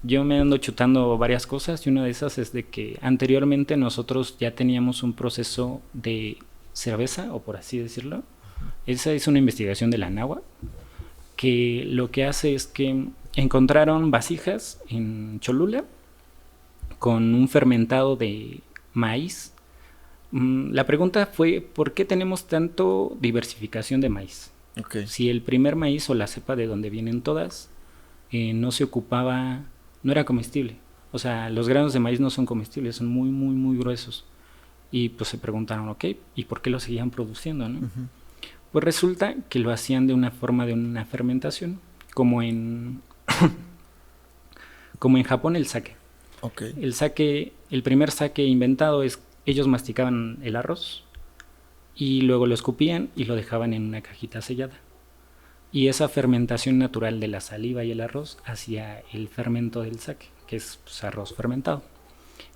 yo me ando chutando varias cosas y una de esas es de que anteriormente nosotros ya teníamos un proceso de cerveza, o por así decirlo. Esa es una investigación de la Anáhuac, que lo que hace es que encontraron vasijas en Cholula con un fermentado de maíz. La pregunta fue, ¿por qué tenemos tanto diversificación de maíz? Okay. Si el primer maíz o la cepa de donde vienen todas no se ocupaba, no era comestible. O sea, los granos de maíz no son comestibles, son muy, muy, muy gruesos. Y pues se preguntaron, ok, ¿y por qué lo seguían produciendo, no? Uh-huh. Pues resulta que lo hacían de una forma de una fermentación, como en como en Japón el sake. Okay. El sake, el primer sake inventado es, ellos masticaban el arroz y luego lo escupían y lo dejaban en una cajita sellada. Y esa fermentación natural de la saliva y el arroz hacía el fermento del sake, que es pues, arroz fermentado.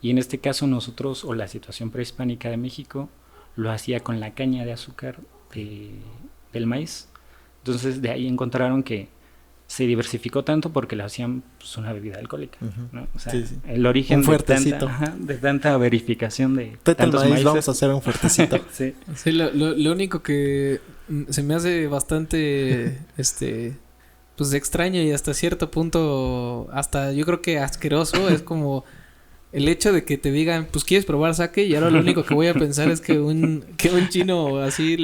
Y en este caso nosotros, o la situación prehispánica de México, lo hacía con la caña de azúcar del maíz. Entonces de ahí encontraron que se diversificó tanto porque lo hacían pues, una bebida alcohólica, uh-huh. ¿no? O sea, sí, sí. El origen de tanta verificación de tantos maíces. Vamos a hacer un fuertecito. Sí, sí, lo único que se me hace bastante pues extraño y hasta cierto punto hasta yo creo que asqueroso es como el hecho de que te digan, pues ¿quieres probar sake? Y ahora lo único que voy a pensar es que un chino así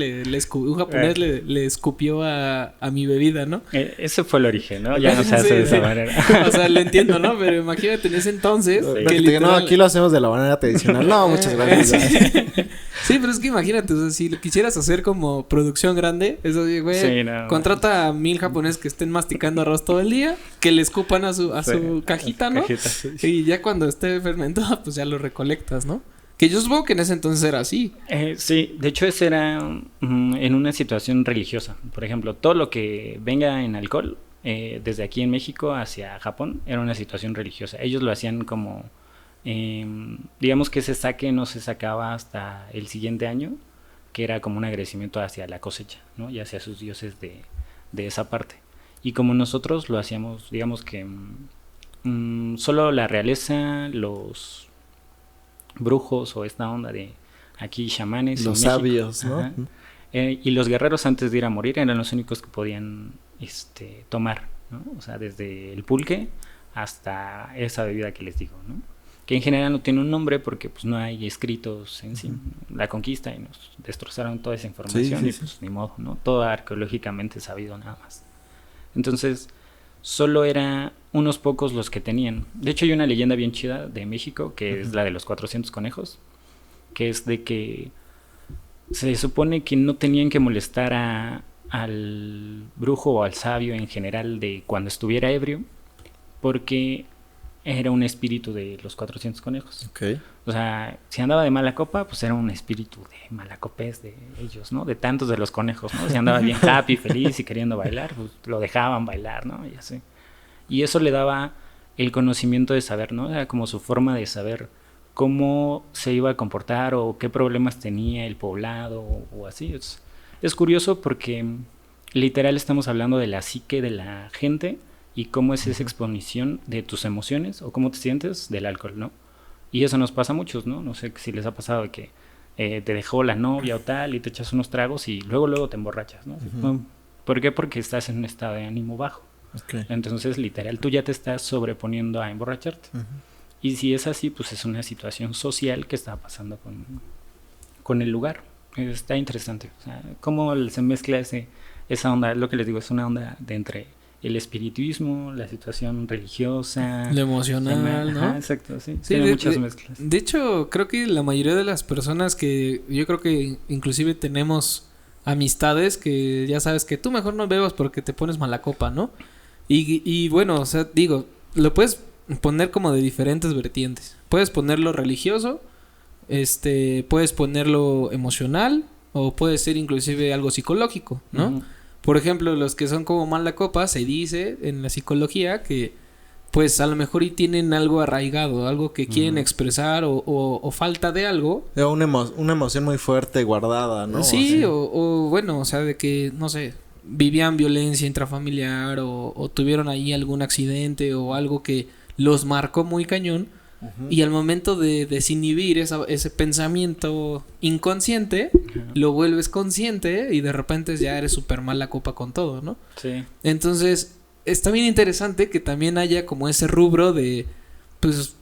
un japonés le escupió a mi bebida, ¿no? Ese fue el origen, ¿no? Ya no se hace de esa manera. O sea, lo entiendo, ¿no? Pero imagínate en ese entonces que literal... No, aquí lo hacemos de la manera tradicional. No, muchas gracias. Sí, pero es que imagínate, o sea, si lo quisieras hacer como producción grande, eso güey, sí, no, contrata a 1000 japoneses que estén masticando arroz todo el día, que le escupan a su cajita, ¿no? Sí. Y ya cuando esté fermentado, pues ya lo recolectas, ¿no? Que yo supongo que en ese entonces era así. Sí, de hecho ese era en una situación religiosa. Por ejemplo, todo lo que venga en alcohol, desde aquí en México hacia Japón, era una situación religiosa. Ellos lo hacían como... digamos que ese sake no se sacaba hasta el siguiente año, que era como un agradecimiento hacia la cosecha, ¿no? Y hacia sus dioses de esa parte. Y como nosotros lo hacíamos, digamos que solo la realeza, los brujos o esta onda de aquí chamanes, los sabios, ¿no? Y los guerreros antes de ir a morir eran los únicos que podían tomar, ¿no? O sea, desde el pulque hasta esa bebida que les digo, ¿no? Que en general no tiene un nombre porque pues no hay escritos en sí. Uh-huh. La conquista y nos destrozaron toda esa información y pues ni modo, ¿no? Todo arqueológicamente sabido nada más. Entonces, solo era unos pocos los que tenían. De hecho, hay una leyenda bien chida de México que es la de los 400 conejos, que es de que se supone que no tenían que molestar al brujo o al sabio en general de cuando estuviera ebrio, porque era un espíritu de los 400 conejos. Okay. O sea, si andaba de mala copa, pues era un espíritu de malacopés de ellos, ¿no? De tantos de los conejos, ¿no? Si andaba bien happy, feliz y queriendo bailar, pues lo dejaban bailar, ¿no? Y así. Y eso le daba el conocimiento de saber, ¿no? Era como su forma de saber cómo se iba a comportar o qué problemas tenía el poblado o así. Es curioso porque literal estamos hablando de la psique de la gente y cómo es esa exposición de tus emociones o cómo te sientes del alcohol, ¿no? Y eso nos pasa a muchos, ¿no? No sé si les ha pasado que te dejó la novia o tal y te echas unos tragos y luego te emborrachas, ¿no? Uh-huh. ¿Por qué? Porque estás en un estado de ánimo bajo. Okay. Entonces, literal, tú ya te estás sobreponiendo a emborracharte. Uh-huh. Y si es así, pues es una situación social que está pasando con el lugar. Está interesante. O sea, cómo se mezcla esa onda, es lo que les digo, es una onda de entre el espiritismo, la situación religiosa, lo emocional, ¿no? Ajá, exacto, sí. Tiene muchas mezclas. De hecho, creo que la mayoría de las personas que yo creo que inclusive tenemos amistades que ya sabes que tú mejor no bebas porque te pones mala copa, ¿no? Y bueno, o sea, digo, lo puedes poner como de diferentes vertientes. Puedes ponerlo religioso, puedes ponerlo emocional o puede ser inclusive algo psicológico, ¿no? Uh-huh. Por ejemplo, los que son como mala copa, se dice en la psicología que pues a lo mejor y tienen algo arraigado, algo que quieren expresar o falta de algo. Una emoción muy fuerte guardada, ¿no? Sí, o bueno, o sea, de que, no sé, vivían violencia intrafamiliar o tuvieron ahí algún accidente o algo que los marcó muy cañón. Y al momento de desinhibir ese pensamiento inconsciente, lo vuelves consciente y de repente ya eres súper mala copa con todo, ¿no? Sí. Entonces, está bien interesante que también haya como ese rubro de, pues,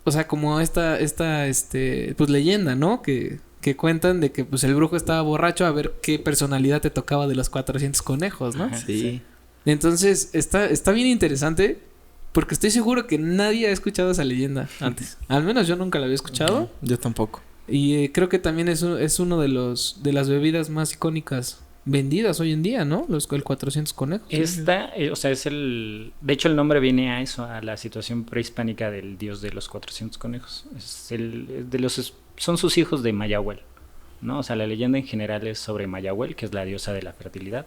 o sea, como pues leyenda, ¿no? Que cuentan de que pues el brujo estaba borracho a ver qué personalidad te tocaba de los 400 conejos, ¿no? Sí. Entonces, está bien interesante. Porque estoy seguro que nadie ha escuchado esa leyenda antes. Al menos yo nunca la había escuchado. Yo tampoco. Y creo que también es uno de las bebidas más icónicas vendidas hoy en día, ¿no? El 400 conejos. O sea, de hecho el nombre viene a eso, a la situación prehispánica del dios de los 400 conejos. Son sus hijos de Mayahuel, ¿no? O sea, la leyenda en general es sobre Mayahuel, que es la diosa de la fertilidad.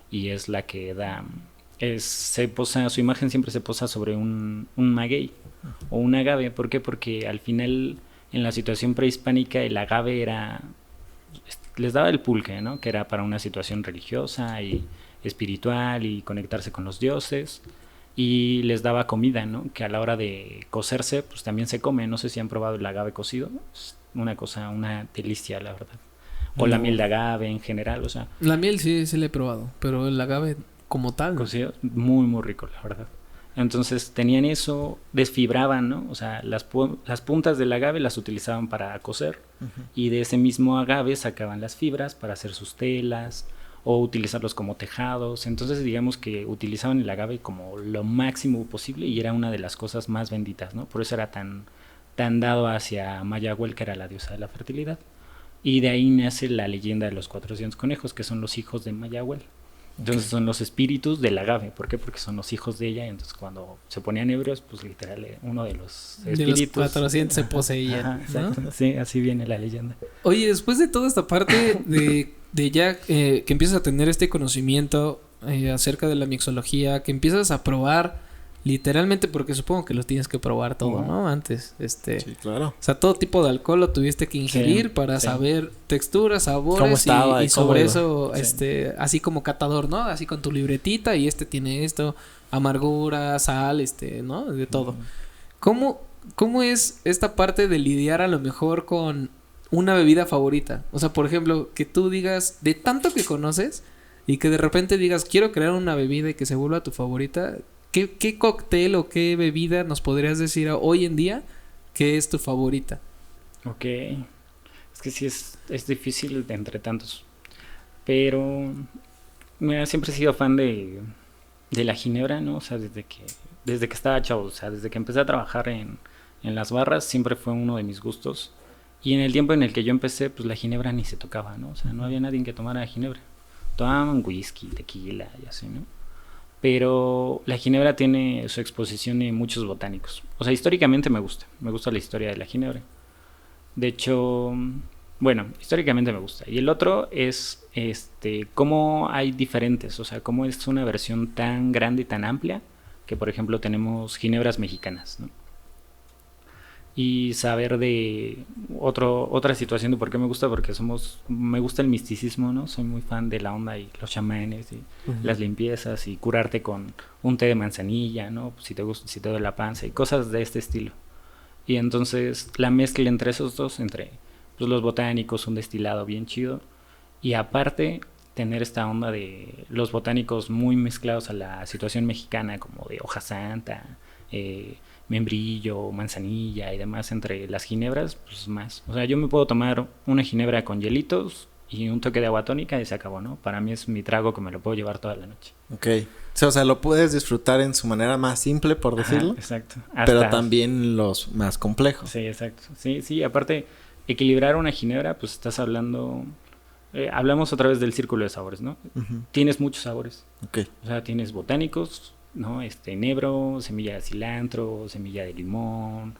Y es la que da... su imagen siempre se posa sobre un maguey o un agave. ¿Por qué? Porque al final, en la situación prehispánica, el agave les daba el pulque, ¿no? Que era para una situación religiosa y espiritual y conectarse con los dioses, y les daba comida, ¿no? Que a la hora de cocerse, pues también se come. No sé si han probado el agave cocido, es una delicia, la verdad. O la miel de agave en general, o sea. La miel sí la he probado, pero el agave como tal, ¿no? Cocido, muy muy rico, la verdad. Entonces tenían eso, desfibraban, ¿no? O sea, las puntas del agave las utilizaban para coser, y de ese mismo agave sacaban las fibras para hacer sus telas o utilizarlos como tejados. Entonces digamos que utilizaban el agave como lo máximo posible y era una de las cosas más benditas, ¿no? Por eso era tan dado hacia Mayahuel, que era la diosa de la fertilidad. Y de ahí nace la leyenda de los 400 conejos, que son los hijos de Mayahuel. Entonces son los espíritus del agave. ¿Por qué? Porque son los hijos de ella. Entonces cuando se ponían ebrios, pues literal uno de los espíritus de los 400 se poseía. Ajá, exacto, ¿no? Sí, así viene la leyenda. Oye, después de toda esta parte de ya que empiezas a tener este conocimiento acerca de la mixología, que empiezas a probar literalmente, porque supongo que lo tienes que probar todo, ¿no? Antes, Sí, claro. O sea, todo tipo de alcohol lo tuviste que ingerir para saber texturas, sabores, cómo estaba y sobre iba. eso, así como catador, ¿no? Así con tu libretita y tiene esto, amargura, sal, ¿no? De todo. ¿Cómo es esta parte de lidiar a lo mejor con una bebida favorita? O sea, por ejemplo, que tú digas, de tanto que conoces y que de repente digas, quiero crear una bebida y que se vuelva tu favorita. ¿Qué cóctel o qué bebida nos podrías decir hoy en día que es tu favorita? Ok. Es que sí es difícil de entre tantos. Pero siempre he sido fan de la ginebra, ¿no? O sea, desde que estaba chavo, o sea, desde que empecé a trabajar en las barras, siempre fue uno de mis gustos. Y en el tiempo en el que yo empecé, pues la ginebra ni se tocaba, ¿no? O sea, no había nadie que tomara ginebra. Tomaban whisky, tequila y así, ¿no? Pero la ginebra tiene su exposición en muchos botánicos. O sea, históricamente me gusta la historia de la ginebra. De hecho, bueno, históricamente me gusta. Y el otro es cómo hay diferentes, o sea, cómo es una versión tan grande y tan amplia que, por ejemplo, tenemos ginebras mexicanas, ¿no? Y saber de otra situación de por qué me gusta, porque me gusta el misticismo, ¿no? Soy muy fan de la onda y los chamanes y las limpiezas y curarte con un té de manzanilla, ¿no? Si te duele la panza y cosas de este estilo. Y entonces la mezcla entre esos dos, entre pues, los botánicos, un destilado bien chido, y aparte tener esta onda de los botánicos muy mezclados a la situación mexicana, como de hoja santa, membrillo, manzanilla y demás entre las ginebras, pues más. O sea, yo me puedo tomar una ginebra con hielitos y un toque de agua tónica y se acabó, ¿no? Para mí es mi trago que me lo puedo llevar toda la noche. Ok. O sea, lo puedes disfrutar en su manera más simple, por decirlo. Ajá, exacto. Pero también los más complejos. Sí, exacto. Sí, aparte, equilibrar una ginebra, pues estás hablando... hablamos otra vez del círculo de sabores, ¿no? Tienes muchos sabores. Ok. O sea, tienes botánicos, ¿no? Enebro, semilla de cilantro, semilla de limón,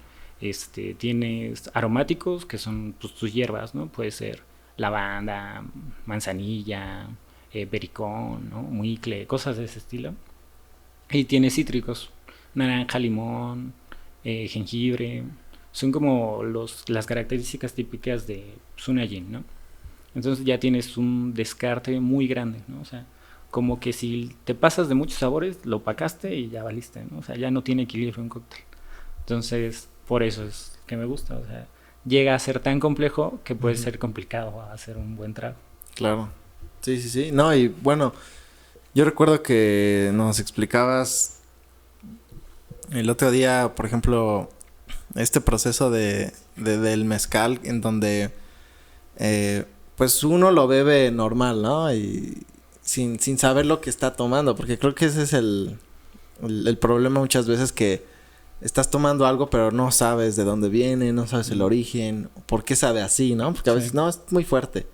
tienes aromáticos que son pues, tus hierbas, ¿no? Puede ser lavanda, manzanilla, pericón, ¿no? Muicle, cosas de ese estilo. Y tienes cítricos, naranja, limón, jengibre, son como las características típicas de una gin, ¿no? Entonces ya tienes un descarte muy grande, ¿no? O sea, como que si te pasas de muchos sabores, lo opacaste y ya valiste, ¿no? O sea, ya no tiene equilibrio un cóctel. Entonces, por eso es que me gusta. O sea, llega a ser tan complejo que puede ser complicado hacer un buen trago. Claro. Sí, sí, sí. No, y bueno, yo recuerdo que nos explicabas el otro día, por ejemplo, este proceso del mezcal en donde pues uno lo bebe normal, ¿no? Y sin saber lo que está tomando, porque creo que ese es el problema muchas veces, que estás tomando algo pero no sabes de dónde viene, no sabes el origen, por qué sabe así, ¿no? Porque a veces no, es muy fuerte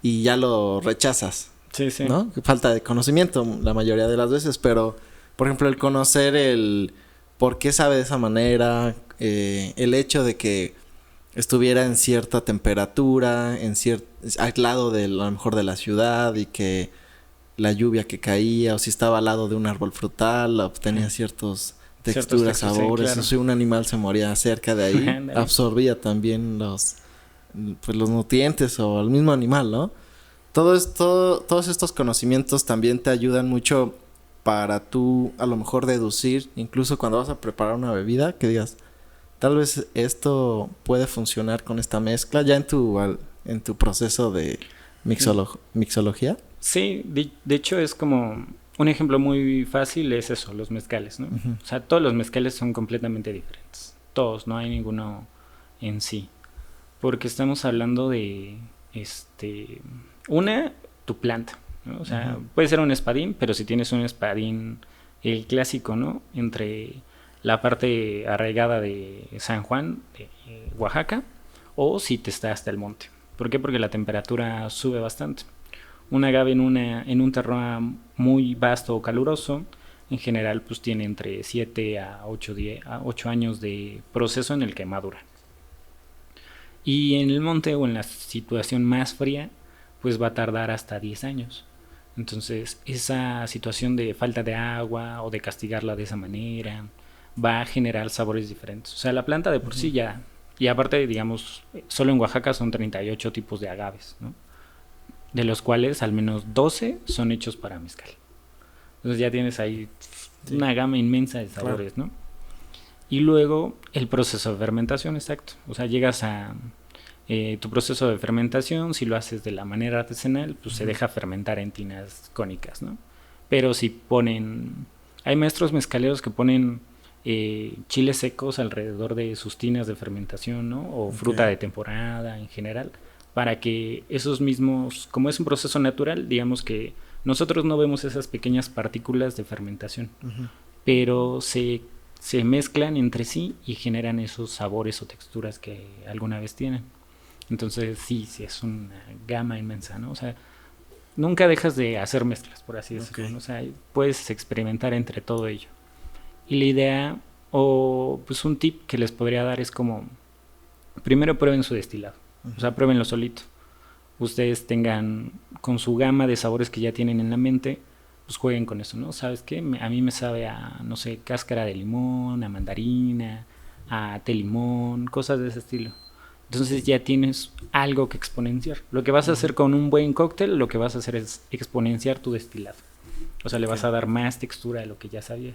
y ya lo rechazas, Sí, sí. ¿no? Falta de conocimiento la mayoría de las veces, pero por ejemplo el conocer el por qué sabe de esa manera, el hecho de que estuviera en cierta temperatura, aislado a lo mejor de la ciudad, y que la lluvia que caía, o si estaba al lado de un árbol frutal, obtenía ciertas texturas, sabores, sí, claro. O si un animal se moría cerca de ahí, absorbía también los nutrientes, o el mismo animal, ¿no? Todos estos conocimientos también te ayudan mucho para tú a lo mejor deducir, incluso cuando vas a preparar una bebida, que digas, tal vez esto puede funcionar con esta mezcla ya en tu proceso de mixología. Sí, de hecho es como un ejemplo muy fácil, es eso, los mezcales, ¿no? Uh-huh. O sea, todos los mezcales son completamente diferentes. Todos, no hay ninguno en sí. Porque estamos hablando de, tu planta, ¿no? O sea, uh-huh, puede ser un espadín, pero si tienes un espadín, el clásico, ¿no? Entre la parte arraigada de San Juan, de Oaxaca, o si te está hasta el monte. ¿Por qué? Porque la temperatura sube bastante. Un agave en un terreno muy vasto o caluroso, en general, pues tiene entre 7 a 8 años de proceso en el que madura. Y en el monte o en la situación más fría, pues va a tardar hasta 10 años. Entonces, esa situación de falta de agua o de castigarla de esa manera va a generar sabores diferentes. O sea, la planta de por sí ya... Y aparte, digamos, solo en Oaxaca son 38 tipos de agaves, ¿no? De los cuales al menos 12 son hechos para mezcal. Entonces ya tienes ahí una gama inmensa de sabores, claro, ¿no? Y luego el proceso de fermentación, exacto. O sea, llegas a tu proceso de fermentación, si lo haces de la manera artesanal, pues se deja fermentar en tinas cónicas, ¿no? Pero si ponen... Hay maestros mezcaleros que ponen chiles secos alrededor de sus tinas de fermentación, ¿no? O fruta de temporada en general, para que esos mismos, como es un proceso natural, digamos que nosotros no vemos esas pequeñas partículas de fermentación, pero se mezclan entre sí y generan esos sabores o texturas que alguna vez tienen. Entonces sí es una gama inmensa, ¿no? O sea, nunca dejas de hacer mezclas, por así decirlo, ¿no? O sea, puedes experimentar entre todo ello. Y la idea, o pues un tip que les podría dar es como, primero prueben su destilado. O sea, pruébenlo solito. Ustedes tengan, con su gama de sabores que ya tienen en la mente, pues jueguen con eso, ¿no? ¿Sabes qué? A mí me sabe a, no sé, cáscara de limón, a mandarina, a té limón, cosas de ese estilo. Entonces ya tienes algo que exponenciar. Lo que vas a hacer con un buen cóctel, lo que vas a hacer es exponenciar tu destilado. O sea, le vas a dar más textura de lo que ya sabía.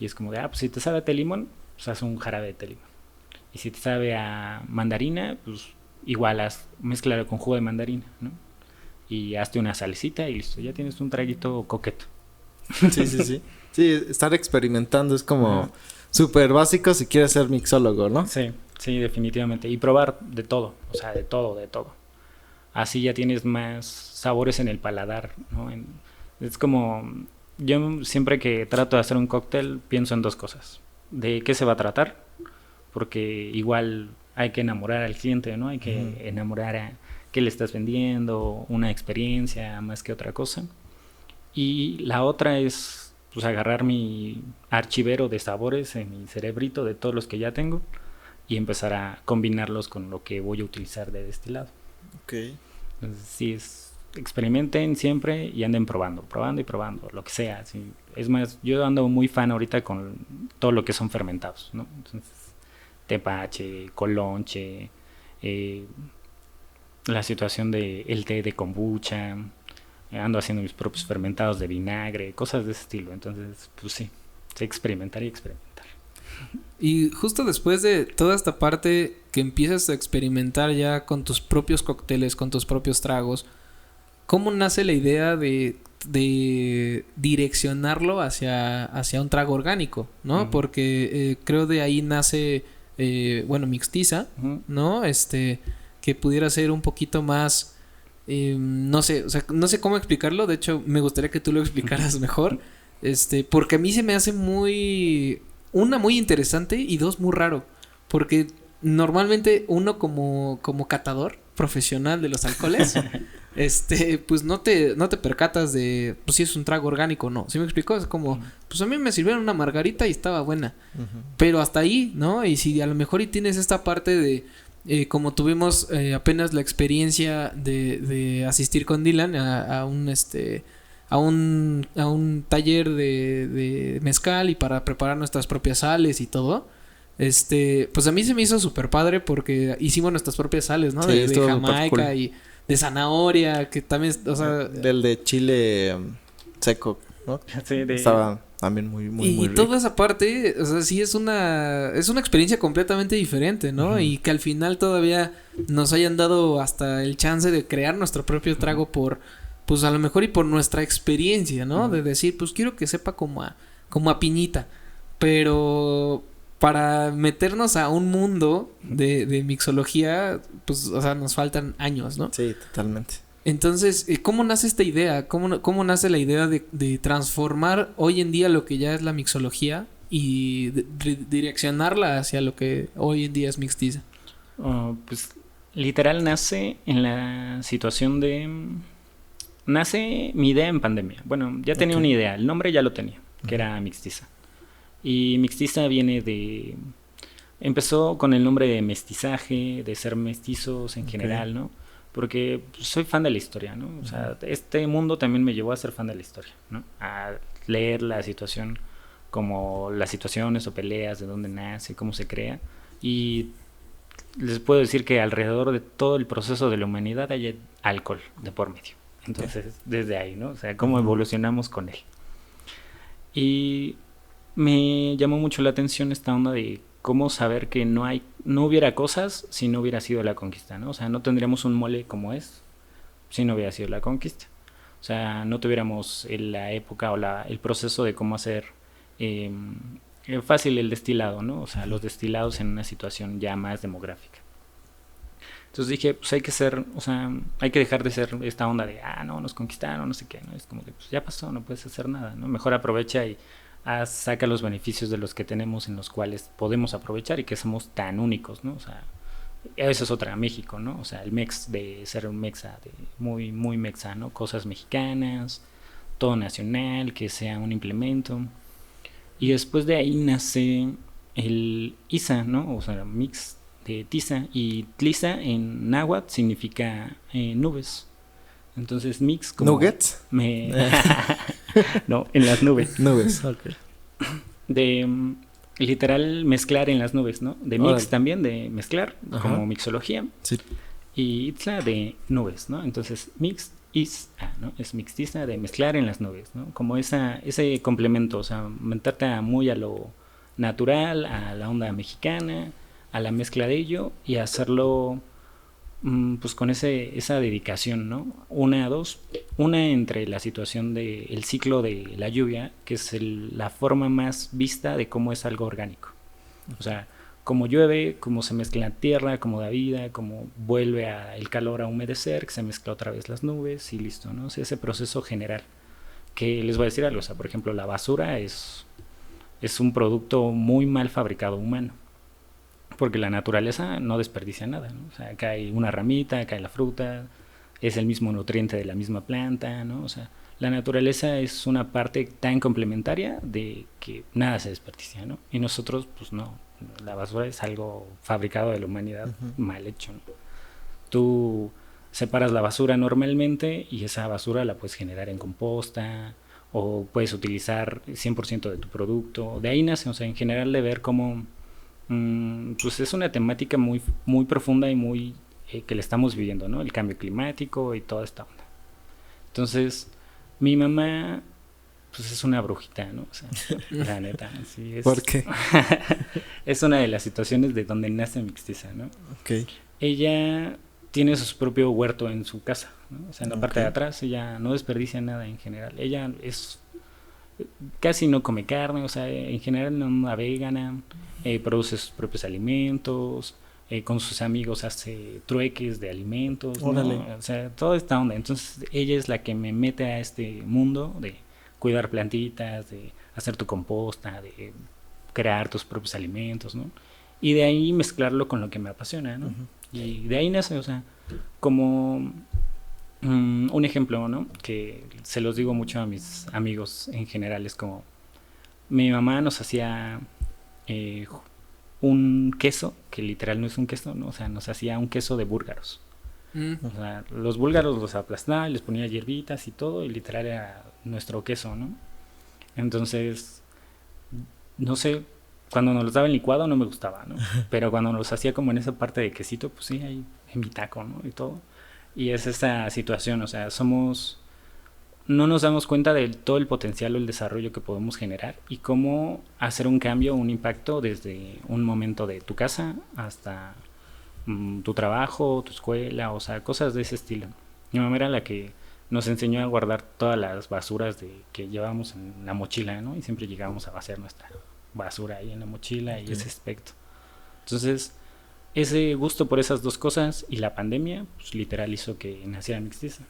Y es como de, pues si te sabe a té limón, pues haz un jarabe de té limón. Y si te sabe a mandarina, pues igual mezclalo con jugo de mandarina, ¿no? Y hazte una salecita y listo, ya tienes un traguito coqueto. Sí. Sí, estar experimentando es como súper básico si quieres ser mixólogo, ¿no? Sí, definitivamente. Y probar de todo, o sea, de todo. Así ya tienes más sabores en el paladar, ¿no? Es como, yo siempre que trato de hacer un cóctel pienso en dos cosas. De qué se va a tratar, porque igual hay que enamorar al cliente, ¿no? Hay que enamorar a qué le estás vendiendo, una experiencia más que otra cosa. Y la otra es, pues, agarrar mi archivero de sabores en mi cerebrito de todos los que ya tengo y empezar a combinarlos con lo que voy a utilizar de destilado. Entonces, sí, experimenten siempre y anden probando y probando, lo que sea. ¿Sí? Es más, yo ando muy fan ahorita con todo lo que son fermentados, ¿no? Entonces, tepache, colonche, la situación de el té de kombucha, ando haciendo mis propios fermentados de vinagre, cosas de ese estilo. Entonces, pues sí, experimentar y experimentar. Y justo después de toda esta parte que empiezas a experimentar ya con tus propios cócteles, con tus propios tragos, ¿cómo nace la idea de direccionarlo hacia un trago orgánico, ¿no? Ujú. Porque creo de ahí nace, bueno, Mixtiza, Ujú. ¿no? Que pudiera ser un poquito más, no sé, o sea, no sé cómo explicarlo. De hecho, me gustaría que tú lo explicaras mejor, porque a mí se me hace muy interesante y dos, muy raro, porque normalmente uno como catador profesional de los alcoholes, pues no te percatas de, pues si es un trago orgánico o no. ¿Sí me explico? Es como, pues a mí me sirvieron una margarita y estaba buena. Pero hasta ahí, ¿no? Y si a lo mejor y tienes esta parte de, como tuvimos apenas la experiencia de asistir con Dylan a un taller de mezcal y para preparar nuestras propias sales y todo. Pues a mí se me hizo súper padre porque hicimos nuestras propias sales, ¿no? Sí, De estuvo Jamaica súper cool. y de zanahoria, que también, o sea, Del de chile seco, ¿no? Sí, Estaba también muy y rico. toda esa parte, o sea, sí es una experiencia completamente diferente, ¿no? Ujú. Y que al final todavía nos hayan dado hasta el chance de crear nuestro propio trago pues a lo mejor y por nuestra experiencia, ¿no? De decir, pues quiero que sepa como a piñita, pero para meternos a un mundo de mixología, pues, o sea, nos faltan años, ¿no? Sí, totalmente. Entonces, ¿cómo nace esta idea? ¿Cómo nace la idea de transformar hoy en día lo que ya es la mixología y direccionarla hacia lo que hoy en día es mixtiza? Pues literal nace en la situación de... Nace mi idea en pandemia. Bueno, ya tenía Ok. una idea, el nombre ya lo tenía, que era Mixtiza. Y Mixtiza viene de... Empezó con el nombre de mestizaje, de ser mestizos en Ok. general, ¿no? Porque pues, soy fan de la historia, ¿no? O sea, este mundo también me llevó a ser fan de la historia, ¿no? A leer la situación, como las situaciones o peleas, de dónde nace, cómo se crea. Y les puedo decir que alrededor de todo el proceso de la humanidad hay alcohol de por medio. Entonces, desde ahí, ¿no? O sea, cómo evolucionamos con él. Y me llamó mucho la atención esta onda de cómo saber que no hubiera cosas si no hubiera sido la conquista, ¿no? O sea, no tendríamos un mole como es si no hubiera sido la conquista. O sea, no tuviéramos la época o el proceso de cómo hacer eh, fácil el destilado, ¿no? O sea, los destilados en una situación ya más demográfica. Entonces dije, pues hay que ser, o sea, hay que dejar de ser esta onda de, no, nos conquistaron, no sé qué, ¿no? Es como que, pues ya pasó, no puedes hacer nada, ¿no? Mejor aprovecha y saca los beneficios de los que tenemos en los cuales podemos aprovechar y que somos tan únicos, ¿no? O sea, eso es otra, México, ¿no? O sea, el mex de ser un mexa, de muy, muy mexa, ¿no? Cosas mexicanas, todo nacional, que sea un implemento. Y después de ahí nace el ISA, ¿no? O sea, mix de tiza. Y tliza en náhuatl significa nubes. Entonces mix como... ¿Nuggets? No, en las nubes. Nubes, ok. De literal mezclar en las nubes, ¿no? De mix Órale. también, de mezclar, Ajá. como mixología. Sí. Y itzla de nubes, ¿no? Entonces mix ¿no? Es mixtiza de mezclar en las nubes, ¿no? Como ese complemento, o sea, meterte muy a lo natural, a la onda mexicana, a la mezcla de ello y hacerlo pues con esa dedicación, ¿no? Una entre la situación del ciclo de la lluvia, que es la forma más vista de cómo es algo orgánico. O sea, cómo llueve, cómo se mezcla la tierra, cómo da vida, cómo vuelve el calor a humedecer, que se mezcla otra vez las nubes y listo, ¿no? O sea, ese proceso general. Que les voy a decir algo, o sea, por ejemplo, la basura es un producto muy mal fabricado humano. Porque la naturaleza no desperdicia nada, ¿no? O sea, cae una ramita, cae la fruta, es el mismo nutriente de la misma planta, ¿no? O sea, la naturaleza es una parte tan complementaria de que nada se desperdicia, ¿no? Y nosotros, pues no, la basura es algo fabricado de la humanidad, mal hecho, ¿no? Tú separas la basura normalmente y esa basura la puedes generar en composta o puedes utilizar 100% de tu producto. De ahí nace, o sea, en general de ver cómo pues es una temática muy, muy profunda y muy que le estamos viviendo, ¿no? El cambio climático y toda esta onda. Entonces, mi mamá pues es una brujita, ¿no? O sea, la neta, sí es. ¿Por qué? Es una de las situaciones de donde nace Mixtiza, ¿no? Ok. Ella tiene su propio huerto en su casa, ¿no? O sea, en la parte de Ok. atrás ella no desperdicia nada en general. Ella es casi no come carne, o sea, en general no es una vegana, produce sus propios alimentos, con sus amigos hace trueques de alimentos, ¿no? Órale. O sea, toda esta onda. Entonces ella es la que me mete a este mundo de cuidar plantitas, de hacer tu composta, de crear tus propios alimentos, ¿no? Y de ahí mezclarlo con lo que me apasiona, ¿no? Ujú. Y de ahí nace, o sea, como un ejemplo, ¿no? Que se los digo mucho a mis amigos en general, es como mi mamá nos hacía eh, un queso, que literal no es un queso, ¿no? O sea, nos hacía un queso de búlgaros. O sea, los búlgaros los aplastaba, les ponía hierbitas y todo, y literal era nuestro queso, ¿no? Entonces, no sé, cuando nos los daba en licuado no me gustaba, ¿no? Pero cuando nos los hacía como en esa parte de quesito, pues sí, ahí en mi taco, ¿no? Y todo. Y es esta situación, o sea, no nos damos cuenta de todo el potencial o el desarrollo que podemos generar y cómo hacer un cambio, un impacto desde un momento de tu casa hasta tu trabajo, tu escuela, o sea, cosas de ese estilo. Mi mamá era la que nos enseñó a guardar todas las basuras que llevábamos en la mochila, ¿no? Y siempre llegábamos a vaciar nuestra basura ahí en la mochila y ese aspecto. Entonces, ese gusto por esas dos cosas y la pandemia, pues literal hizo que naciera Mixtiza.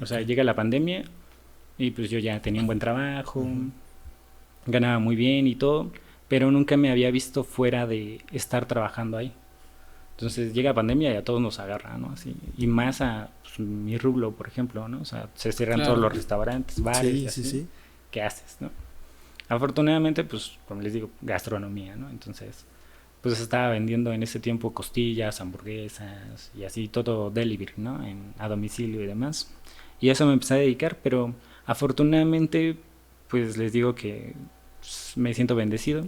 O sea, llega la pandemia y pues yo ya tenía un buen trabajo, ganaba muy bien y todo, pero nunca me había visto fuera de estar trabajando ahí. Entonces llega pandemia y a todos nos agarra, ¿no? Así, y más a pues, mi rublo, por ejemplo, ¿no? O sea, se cierran Claro. todos los restaurantes, bares, y Sí, así. sí, sí. ¿Qué haces, no? Afortunadamente, pues, como les digo, gastronomía, ¿no? Entonces, pues estaba vendiendo en ese tiempo costillas, hamburguesas y así todo delivery, ¿no? A domicilio y demás. Y a eso me empecé a dedicar, pero afortunadamente, pues les digo que pues, me siento bendecido.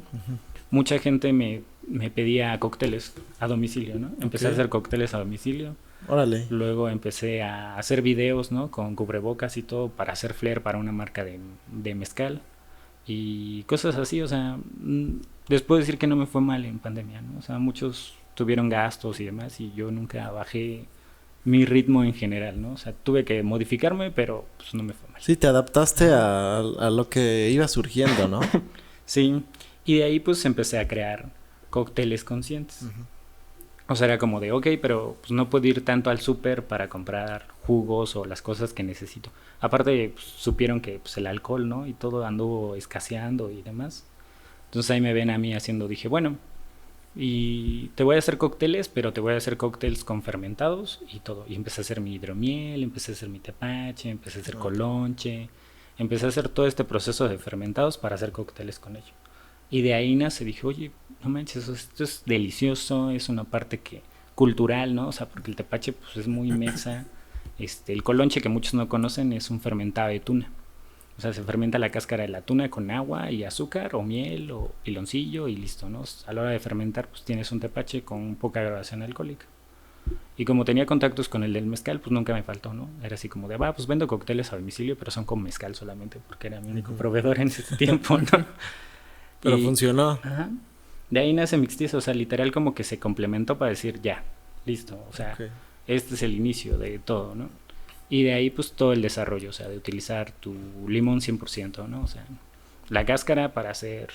Mucha gente me pedía cócteles a domicilio, ¿no? Empecé Ok. a hacer cócteles a domicilio. Órale. Luego empecé a hacer videos, ¿no? Con cubrebocas y todo para hacer flair para una marca de mezcal. Y cosas así, o sea, les puedo decir que no me fue mal en pandemia, ¿no? O sea, muchos tuvieron gastos y demás y yo nunca bajé mi ritmo en general, ¿no? O sea, tuve que modificarme, pero pues no me fue mal. Sí, te adaptaste a lo que iba surgiendo, ¿no? Sí, y de ahí pues empecé a crear cócteles conscientes. O sea, era como de, ok, pero pues no puedo ir tanto al súper para comprar jugos o las cosas que necesito. Aparte, pues, supieron que pues, el alcohol, ¿no? Y todo anduvo escaseando y demás. Entonces ahí me ven a mí haciendo, dije, bueno, y te voy a hacer cócteles, pero te voy a hacer cócteles con fermentados y todo. Y empecé a hacer mi hidromiel, empecé a hacer mi tepache, empecé a hacer colonche, empecé a hacer todo este proceso de fermentados para hacer cócteles con ello. Y de ahí nace, dije, oye, no manches, esto es delicioso, es una parte que cultural, ¿no? O sea, porque el tepache pues es muy mexa. El colonche que muchos no conocen es un fermentado de tuna. O sea, se fermenta la cáscara de la tuna con agua y azúcar o miel o piloncillo y listo, ¿no? A la hora de fermentar, pues tienes un tepache con poca graduación alcohólica. Y como tenía contactos con el del mezcal, pues nunca me faltó, ¿no? Era así como de, pues vendo cócteles a domicilio, pero son con mezcal solamente, porque era mi único proveedor en ese tiempo, ¿no? Pero funcionó. Ajá. De ahí nace Mixtiza, o sea, literal como que se complementó para decir, ya, listo, o sea, este es el inicio de todo, ¿no? Y de ahí pues todo el desarrollo, o sea, de utilizar tu limón 100%, ¿no? O sea, la cáscara para hacer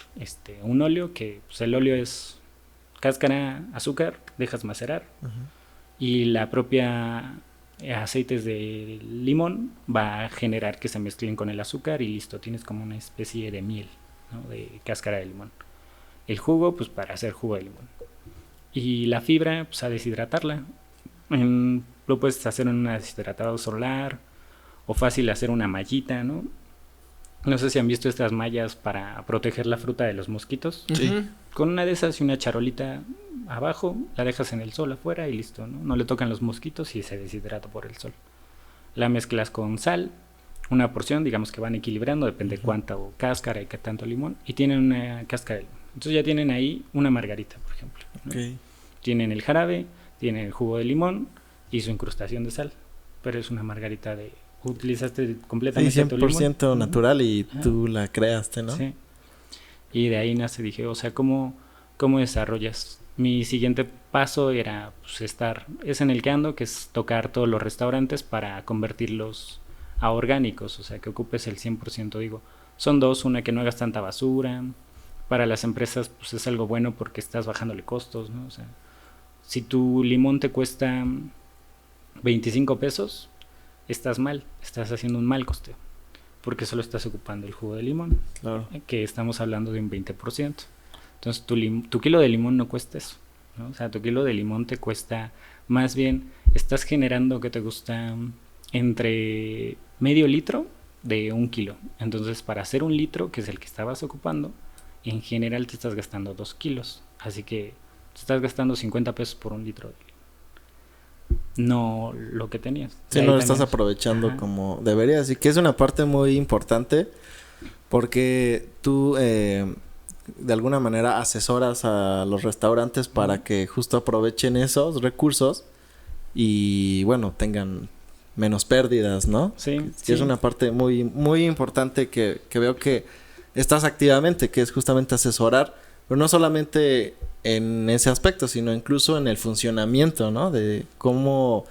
un óleo, que pues, el óleo es cáscara, azúcar, dejas macerar, y la propia aceites de limón va a generar que se mezclen con el azúcar y listo, tienes como una especie de miel, ¿no? De cáscara de limón. El jugo, pues para hacer jugo de limón. Y la fibra, pues a deshidratarla. Lo puedes hacer en un deshidratado solar o fácil hacer una mallita, ¿no? No sé si han visto estas mallas para proteger la fruta de los mosquitos. Sí. Con una de esas y una charolita abajo, la dejas en el sol afuera y listo, ¿no? No le tocan los mosquitos y se deshidrata por el sol. La mezclas con sal, una porción, digamos que van equilibrando, depende de cuánto cáscara y qué tanto limón, y tienen una cáscara de limón. Entonces ya tienen ahí una margarita, por ejemplo, ¿no? Tienen el jarabe, tienen el jugo de limón y su incrustación de sal, pero es una margarita de utilizaste Sí, completamente tu limón. 100% natural y tú la creaste, ¿no? Sí. Y de ahí nace, dije, o sea, ¿cómo desarrollas? Mi siguiente paso era pues, es en el que ando, que es tocar todos los restaurantes para convertirlos a orgánicos, o sea, que ocupes el 100%, digo. Son dos, una que no hagas tanta basura. Para las empresas, pues es algo bueno porque estás bajándole costos, ¿no? O sea, si tu limón te cuesta 25 pesos, estás mal, estás haciendo un mal coste, porque solo estás ocupando el jugo de limón, Claro. que estamos hablando de un 20%. Entonces tu kilo de limón no cuesta eso, ¿no? O sea, tu kilo de limón te cuesta, más bien, estás generando que te gusta entre medio litro de un kilo. Entonces, para hacer un litro, que es el que estabas ocupando, en general te estás gastando 2 kilos. Así que te estás gastando 50 pesos por un litro de no lo que tenías. Sí, no lo estás aprovechando Ajá. como deberías. Y que es una parte muy importante porque tú de alguna manera asesoras a los restaurantes para que justo aprovechen esos recursos y bueno, tengan menos pérdidas, ¿no? Sí, Que sí. es una parte muy, muy importante que veo que estás activamente, que es justamente asesorar, pero no solamente en ese aspecto, sino incluso en el funcionamiento, ¿no? De cómo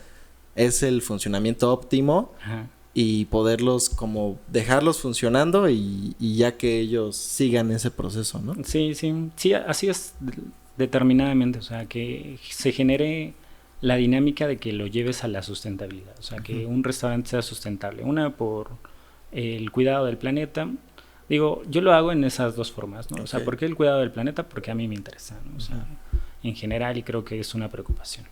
es el funcionamiento óptimo Ajá. y poderlos como dejarlos funcionando y ya que ellos sigan ese proceso, ¿no? Sí, sí, sí, así es determinadamente, o sea, que se genere la dinámica de que lo lleves a la sustentabilidad, o sea, que un restaurante sea sustentable, una por el cuidado del planeta. Digo, yo lo hago en esas dos formas, ¿no? O sea, Ok. ¿por qué el cuidado del planeta? Porque a mí me interesa, ¿no? O sea, en general, y creo que es una preocupación.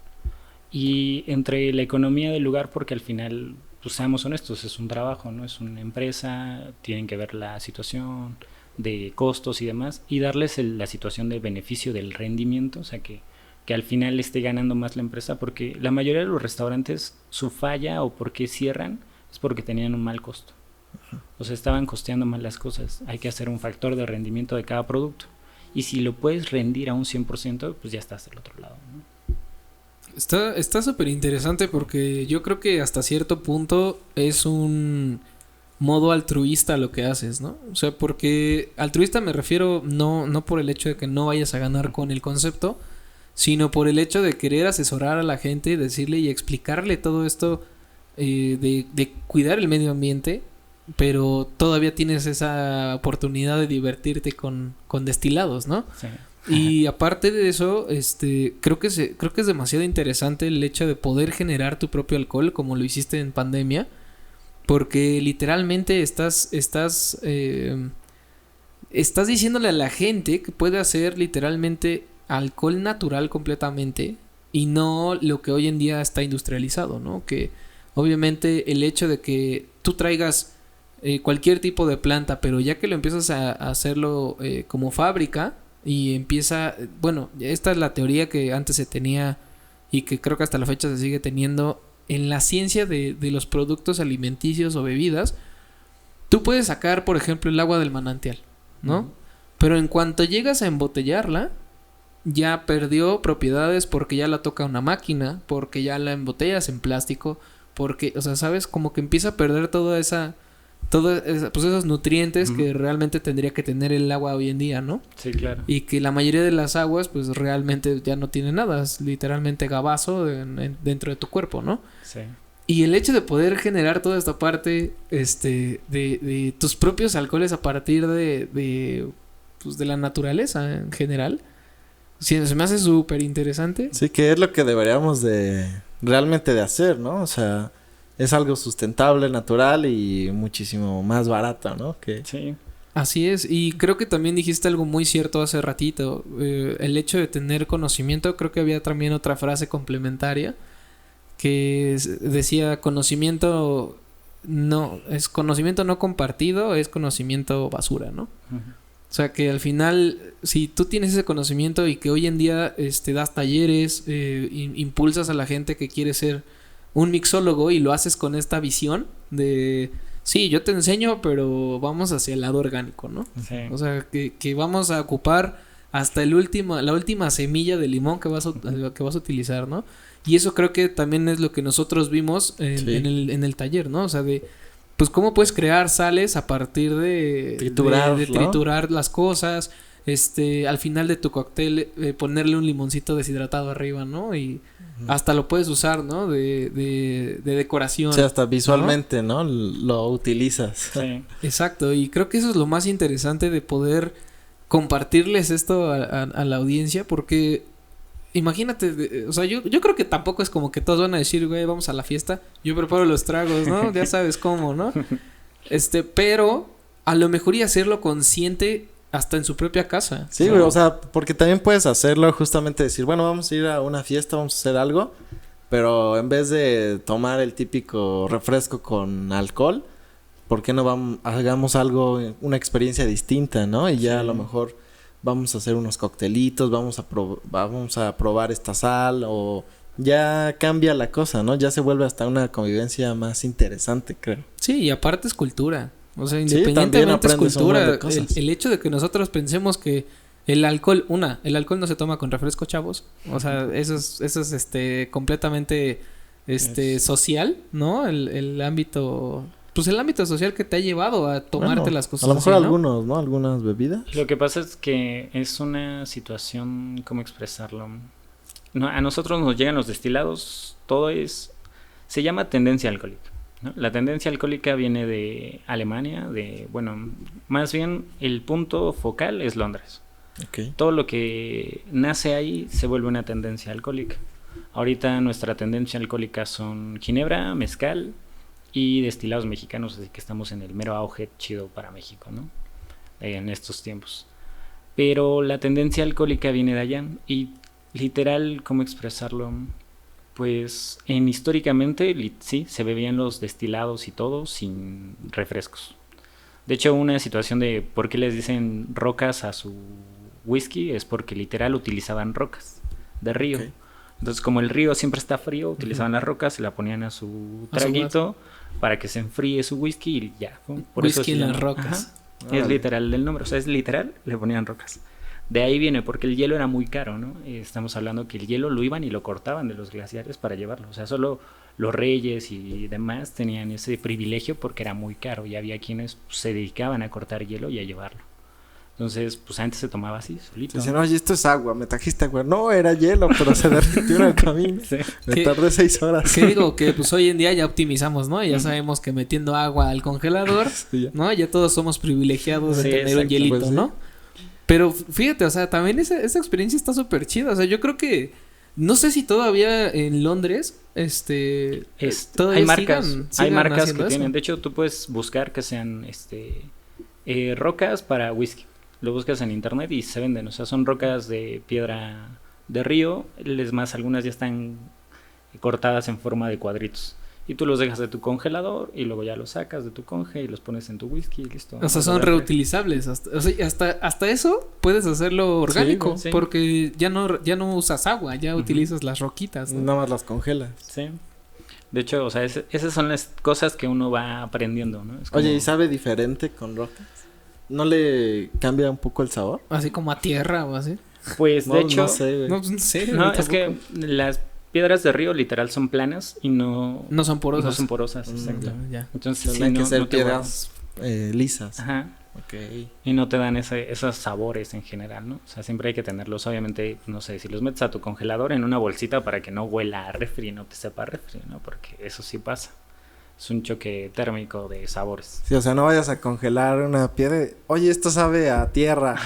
Y entre la economía del lugar, porque al final, pues seamos honestos, es un trabajo, ¿no? Es una empresa, tienen que ver la situación de costos y demás, y darles la situación de beneficio del rendimiento, o sea, que al final esté ganando más la empresa, porque la mayoría de los restaurantes, su falla o por qué cierran, es porque tenían un mal costo. O sea, estaban costeando mal las cosas. Hay que hacer un factor de rendimiento de cada producto. Y si lo puedes rendir a un 100%, pues ya estás del otro lado, ¿no? Está súper interesante porque yo creo que hasta cierto punto es un modo altruista lo que haces, ¿no? O sea, porque altruista me refiero no por el hecho de que no vayas a ganar con el concepto, sino por el hecho de querer asesorar a la gente, decirle y explicarle todo esto de cuidar el medio ambiente, pero todavía tienes esa oportunidad de divertirte con destilados, ¿no? Sí. Y aparte de eso, creo que es demasiado interesante el hecho de poder generar tu propio alcohol como lo hiciste en pandemia, porque literalmente estás diciéndole a la gente que puede hacer literalmente alcohol natural completamente y no lo que hoy en día está industrializado, ¿no? Que obviamente el hecho de que tú traigas cualquier tipo de planta, pero ya que lo empiezas a hacerlo como fábrica y empieza, bueno, esta es la teoría que antes se tenía y que creo que hasta la fecha se sigue teniendo en la ciencia de los productos alimenticios o bebidas. Tú puedes sacar, por ejemplo, el agua del manantial, ¿no? Pero en cuanto llegas a embotellarla, ya perdió propiedades porque ya la toca una máquina, porque ya la embotellas en plástico, porque, o sea, ¿sabes? Como que empieza a perder pues esos nutrientes que realmente tendría que tener el agua hoy en día, ¿no? Sí, claro. Y que la mayoría de las aguas, pues realmente ya no tiene nada, es literalmente gabazo dentro de tu cuerpo, ¿no? Sí. Y el hecho de poder generar toda esta parte, de tus propios alcoholes a partir pues de la naturaleza en general, sí, se me hace súper interesante. Sí, que es lo que deberíamos realmente de hacer, ¿no? O sea, es algo sustentable, natural y muchísimo más barato, ¿no? Sí. Así es, y creo que también dijiste algo muy cierto hace ratito, el hecho de tener conocimiento, creo que había también otra frase complementaria que decía conocimiento no compartido, es conocimiento basura, ¿no? O sea que al final, si tú tienes ese conocimiento y que hoy en día das talleres, impulsas a la gente que quiere ser un mixólogo y lo haces con esta visión de sí, yo te enseño, pero vamos hacia el lado orgánico, ¿no? Sí. O sea, que vamos a ocupar hasta la última semilla de limón que vas a utilizar, ¿no? Y eso creo que también es lo que nosotros vimos en el taller, ¿no? O sea, pues cómo puedes crear sales a partir de triturar las cosas, al final de tu cóctel ponerle un limoncito deshidratado arriba, ¿no? Y hasta lo puedes usar, ¿no? De decoración. Sí, hasta visualmente, ¿no? Lo utilizas. Sí. Exacto, y creo que eso es lo más interesante de poder compartirles esto a la audiencia, porque imagínate, o sea, yo creo que tampoco es como que todos van a decir, güey, vamos a la fiesta, yo preparo los tragos, ¿no? Ya sabes cómo, ¿no? Pero a lo mejor y hacerlo consciente hasta en su propia casa. Sí, güey, o sea, porque también puedes hacerlo justamente decir, bueno, vamos a ir a una fiesta, vamos a hacer algo, pero en vez de tomar el típico refresco con alcohol, ¿por qué no hagamos algo, una experiencia distinta, ¿no? Y ya a lo mejor vamos a hacer unos coctelitos, vamos a probar esta sal, o ya cambia la cosa, ¿no? Ya se vuelve hasta una convivencia más interesante, creo. Sí, y aparte es cultura. O sea, independientemente es cultura. El hecho de que nosotros pensemos que el alcohol no se toma con refresco, chavos. O sea, eso es completamente social, ¿no? El ámbito, pues el ámbito social que te ha llevado a tomarte las cosas. A lo mejor así, ¿no? algunos, ¿no? Algunas bebidas. Lo que pasa es que es una situación, ¿cómo expresarlo? No, a nosotros nos llegan los destilados, se llama tendencia alcohólica, ¿no? La tendencia alcohólica viene de Alemania, más bien el punto focal es Londres. Okay. Todo lo que nace ahí se vuelve una tendencia alcohólica. Ahorita nuestra tendencia alcohólica son ginebra, mezcal y destilados mexicanos, así que estamos en el mero auge chido para México, ¿no? En estos tiempos. Pero la tendencia alcohólica viene de allá y literal, ¿cómo expresarlo? Pues históricamente sí, se bebían los destilados y todo sin refrescos. De hecho, una situación de por qué les dicen rocas a su whisky es porque literal utilizaban rocas de río. Okay. Entonces, como el río siempre está frío, utilizaban las rocas, se la ponían a su traguito para que se enfríe su whisky y ya. Por whisky en las rocas. Es literal del nombre, o sea, es literal, le ponían rocas. De ahí viene, porque el hielo era muy caro, ¿no? Estamos hablando que el hielo lo iban y lo cortaban de los glaciares para llevarlo. O sea, solo los reyes y demás tenían ese privilegio porque era muy caro y había quienes se dedicaban a cortar hielo y a llevarlo. Entonces, pues antes se tomaba así, solito. Dicen, oye, esto es agua, me trajiste agua. No, era hielo, pero se derritió en el camino. Sí. Me tardé 6 horas. ¿Qué digo? Que pues hoy en día ya optimizamos, ¿no? Ya sabemos que metiendo agua al congelador, sí, ¿no? Ya todos somos privilegiados de tener un hielito, pues, ¿no? Pero fíjate, o sea, también esa experiencia está súper chida. O sea, yo creo que no sé si todavía en Londres, hay marcas que tienen. De hecho, tú puedes buscar que sean, rocas para whisky. Lo buscas en internet y se venden. O sea, son rocas de piedra de río. Es más, algunas ya están cortadas en forma de cuadritos. Y tú los dejas de tu congelador y luego ya los sacas de tu conge y los pones en tu whisky y listo. O sea, son reutilizables. Hasta eso puedes hacerlo orgánico. Sí. Porque ya no usas agua, ya utilizas las roquitas, ¿no? Nada más las congelas. Sí. De hecho, o sea, esas son las cosas que uno va aprendiendo, ¿no? Es como... Oye, ¿y sabe diferente con rocas? ¿No le cambia un poco el sabor? Así como a tierra o así. Pues de hecho... No sé, güey. No, en serio. No, es que las piedras de río literal son planas y no son porosas. No son porosas, exacto. Ya. Entonces tienen que ser piedras lisas. Ajá. Okay. Y no te dan esos sabores en general, ¿no? O sea, siempre hay que tenerlos, obviamente, no sé, si los metes a tu congelador en una bolsita para que no huela a refri y no te sepa a refri, ¿no? Porque eso sí pasa. Es un choque térmico de sabores. Sí, o sea, no vayas a congelar una piedra. Oye, esto sabe a tierra.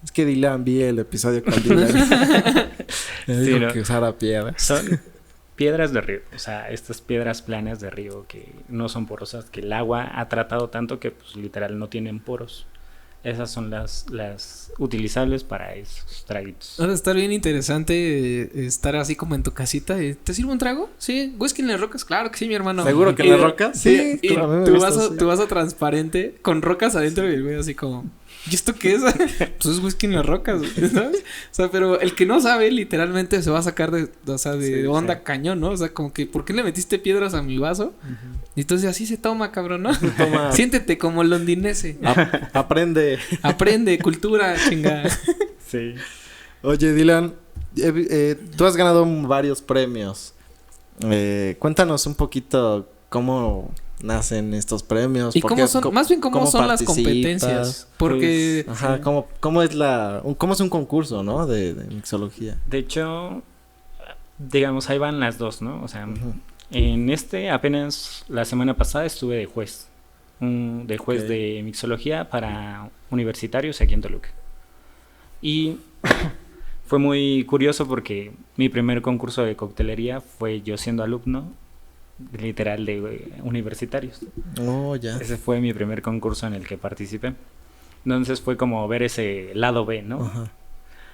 Es que Dylan vi el episodio con Dylan. Me dijo que usara piedras. Son piedras de río. O sea, estas piedras planas de río que no son porosas, que el agua ha tratado tanto que pues literal no tienen poros. Esas son las utilizables para esos traguitos. Va a estar bien interesante estar así como en tu casita. ¿Te sirvo un trago? Sí. ¿Whisky en las rocas? Claro que sí, mi hermano. ¿Seguro que en las rocas? Sí. Y tu vaso transparente con rocas adentro y el güey así como... ¿Y esto qué es? Pues es whisky en las rocas, ¿sabes? O sea, pero el que no sabe literalmente se va a sacar de onda cañón, ¿no? O sea, como que ¿por qué le metiste piedras a mi vaso? Uh-huh. Y entonces así se toma, cabrón, ¿no? Siéntete como londinense. Aprende, cultura, chingada. Sí. Oye, Dylan, tú has ganado varios premios. Cuéntanos un poquito cómo nacen estos premios. Y cómo son, más bien cómo son las participas. competencias. Porque... Pues, Ajá, sí. cómo es cómo es un concurso, ¿no? De mixología. De hecho, digamos, ahí van las dos, ¿no? O sea, Ujú. en apenas la semana pasada estuve de juez. De juez Ok. de mixología para universitarios aquí en Toluca. Y fue muy curioso porque mi primer concurso de coctelería fue yo siendo alumno, literal, de universitarios. Oh, ya. Ese fue mi primer concurso en el que participé. Entonces fue como ver ese lado B, ¿no? Ajá.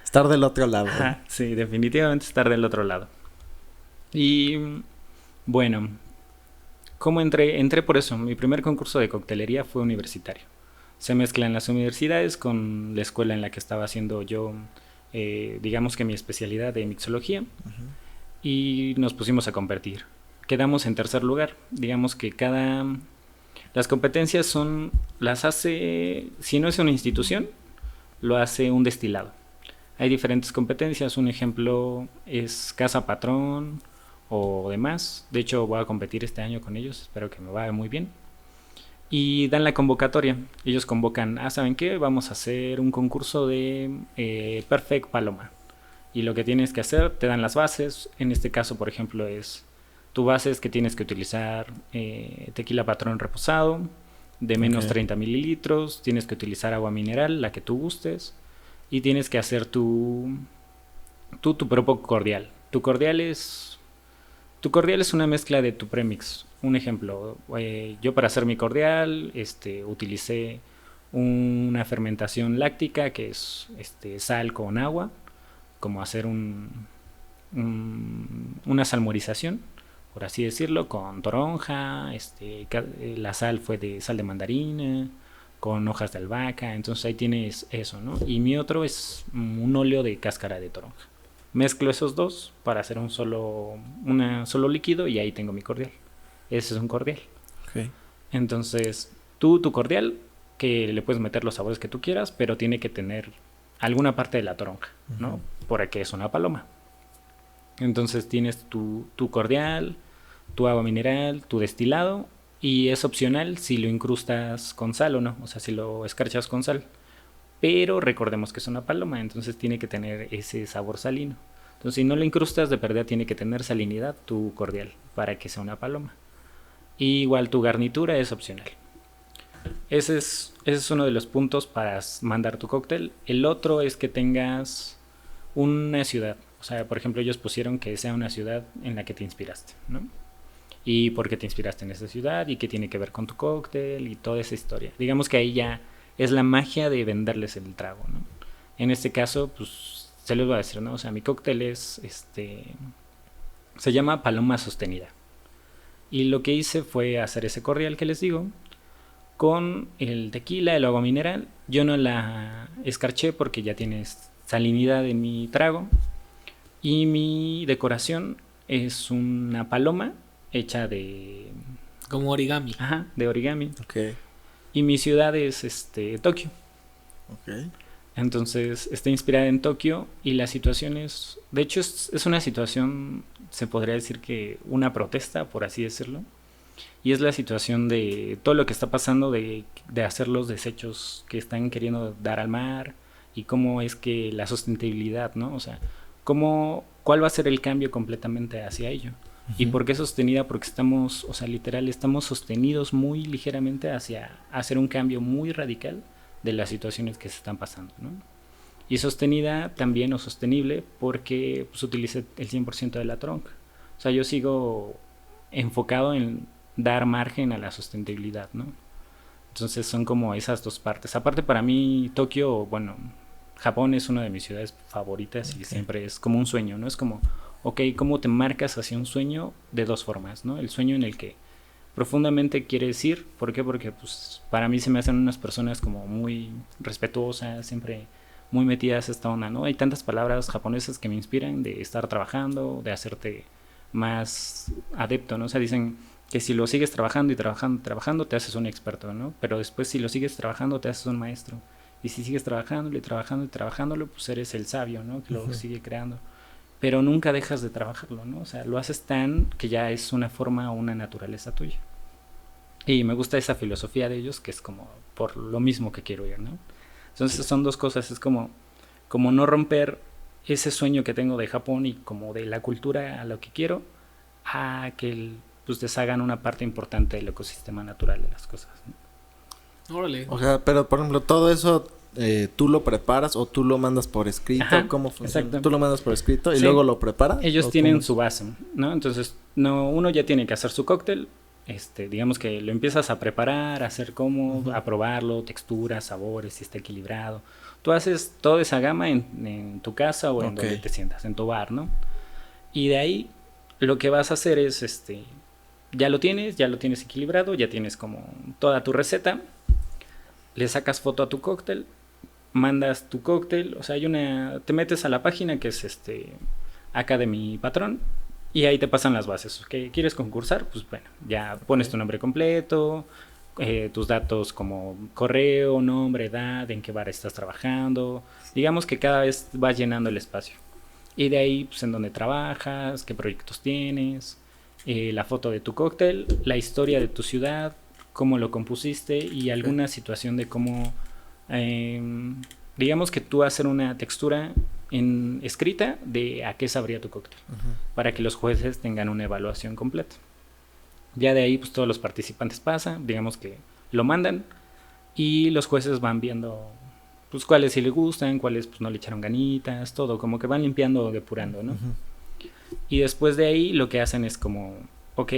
Estar del otro lado. Ajá, sí, definitivamente estar del otro lado. Y bueno, ¿cómo entré? Entré por eso. Mi primer concurso de coctelería fue universitario. Se mezclan las universidades con la escuela en la que estaba haciendo yo, digamos que mi especialidad de mixología, y nos pusimos a competir. Quedamos en tercer lugar. Digamos que las competencias las hace, si no es una institución, lo hace un destilado. Hay diferentes competencias, un ejemplo es Casa Patrón o demás. De hecho voy a competir este año con ellos, espero que me vaya muy bien. Y dan la convocatoria. Ellos convocan, ¿saben qué? Vamos a hacer un concurso de Perfect Paloma. Y lo que tienes que hacer, te dan las bases. En este caso, por ejemplo, tu base es que tienes que utilizar tequila Patrón reposado de menos 30 mililitros. Tienes que utilizar agua mineral, la que tú gustes. Y tienes que hacer tu propio cordial. Tu cordial es una mezcla de tu premix. Un ejemplo, yo para hacer mi cordial utilicé una fermentación láctica que es sal con agua, como hacer una salmorización, por así decirlo, con toronja, la sal fue de sal de mandarina, con hojas de albahaca, entonces ahí tienes eso, ¿no? Y mi otro es un óleo de cáscara de toronja. Mezclo esos dos para hacer un solo líquido y ahí tengo mi cordial. Ese es un cordial. Okay. Entonces, tu cordial, que le puedes meter los sabores que tú quieras, pero tiene que tener alguna parte de la toronja, ¿no? Porque es una paloma. Entonces tienes tu cordial, tu agua mineral, tu destilado, y es opcional si lo incrustas con sal o no, o sea, si lo escarchas con sal. Pero recordemos que es una paloma, entonces tiene que tener ese sabor salino. Entonces, si no lo incrustas, de perdida tiene que tener salinidad tu cordial para que sea una paloma. Y igual tu garnitura es opcional. Ese es uno de los puntos para mandar tu cóctel. El otro es que tengas una ciudad. O sea, por ejemplo, ellos pusieron que sea una ciudad en la que te inspiraste, ¿no? Y por qué te inspiraste en esa ciudad y qué tiene que ver con tu cóctel y toda esa historia. Digamos que ahí ya es la magia de venderles el trago, ¿no? En este caso, pues, se les va a decir, ¿no? O sea, mi cóctel se llama Paloma Sostenida. Y lo que hice fue hacer ese cordial que les digo, con el tequila, el agua mineral. Yo no la escarché porque ya tiene salinidad en mi trago. Y mi decoración es una paloma hecha de... Como origami. Ajá, de origami. Okay. Y mi ciudad es Tokio. Okay. Entonces está inspirada en Tokio y la situación de hecho es una situación, se podría decir que una protesta, por así decirlo. Y es la situación de todo lo que está pasando de hacer los desechos que están queriendo dar al mar y cómo es que la sostenibilidad, ¿no? O sea, cuál va a ser el cambio completamente hacia ello. ¿Y por qué sostenida? Porque estamos, o sea, literal, estamos sostenidos muy ligeramente hacia hacer un cambio muy radical de las situaciones que se están pasando, ¿no? Y sostenida también, o sostenible, porque pues, utilice el 100% de la tronca. O sea, yo sigo enfocado en dar margen a la sostenibilidad, ¿no? Entonces son como esas dos partes. Aparte, para mí, Tokio, bueno, Japón es una de mis ciudades favoritas y siempre es como un sueño, ¿no? Es como, ok, ¿cómo te marcas hacia un sueño? De dos formas, ¿no? El sueño en el que profundamente quieres ir. ¿Por qué? Porque pues para mí se me hacen unas personas como muy respetuosas, siempre muy metidas a esta onda, ¿no? Hay tantas palabras japonesas que me inspiran de estar trabajando, de hacerte más adepto, ¿no? O sea, dicen que si lo sigues trabajando y trabajando, te haces un experto, ¿no? Pero después si lo sigues trabajando te haces un maestro. Y si sigues trabajándolo y trabajándolo y trabajándolo, pues eres el sabio, ¿no? Que lo sigue creando. Pero nunca dejas de trabajarlo, ¿no? O sea, lo haces tan que ya es una forma o una naturaleza tuya. Y me gusta esa filosofía de ellos, que es como por lo mismo que quiero ir, ¿no? Entonces son dos cosas, es como no romper ese sueño que tengo de Japón y como de la cultura a lo que quiero, a que pues deshagan una parte importante del ecosistema natural de las cosas, ¿no? Órale. O sea, pero por ejemplo, todo eso tú lo preparas o tú lo mandas por escrito. Ajá, ¿Cómo funciona? exacto. ¿Tú lo mandas por escrito y Sí. luego lo preparas? Ellos tienen su base, ¿no? Entonces, uno ya tiene que hacer su cóctel. Digamos que lo empiezas a preparar, a hacer como, a probarlo, texturas, sabores, si está equilibrado. Tú haces toda esa gama en tu casa o en donde te sientas, en tu bar, ¿no? Y de ahí lo que vas a hacer es, ya lo tienes equilibrado, ya tienes como toda tu receta, le sacas foto a tu cóctel, mandas tu cóctel, o sea, te metes a la página que es acá de mi patrón y ahí te pasan las bases. ¿Okay? ¿Quieres concursar? Pues bueno, ya pones tu nombre completo, tus datos como correo, nombre, edad, en qué bar estás trabajando. Digamos que cada vez vas llenando el espacio. Y de ahí, pues en dónde trabajas, qué proyectos tienes, la foto de tu cóctel, la historia de tu ciudad, cómo lo compusiste y alguna situación de cómo, digamos que tú hacer una textura escrita de a qué sabría tu cóctel, para que los jueces tengan una evaluación completa. Ya de ahí pues todos los participantes pasan, digamos que lo mandan y los jueces van viendo pues cuáles sí le gustan, cuáles pues no le echaron ganitas, todo, como que van limpiando o depurando, ¿no? Y después de ahí lo que hacen es como, ok,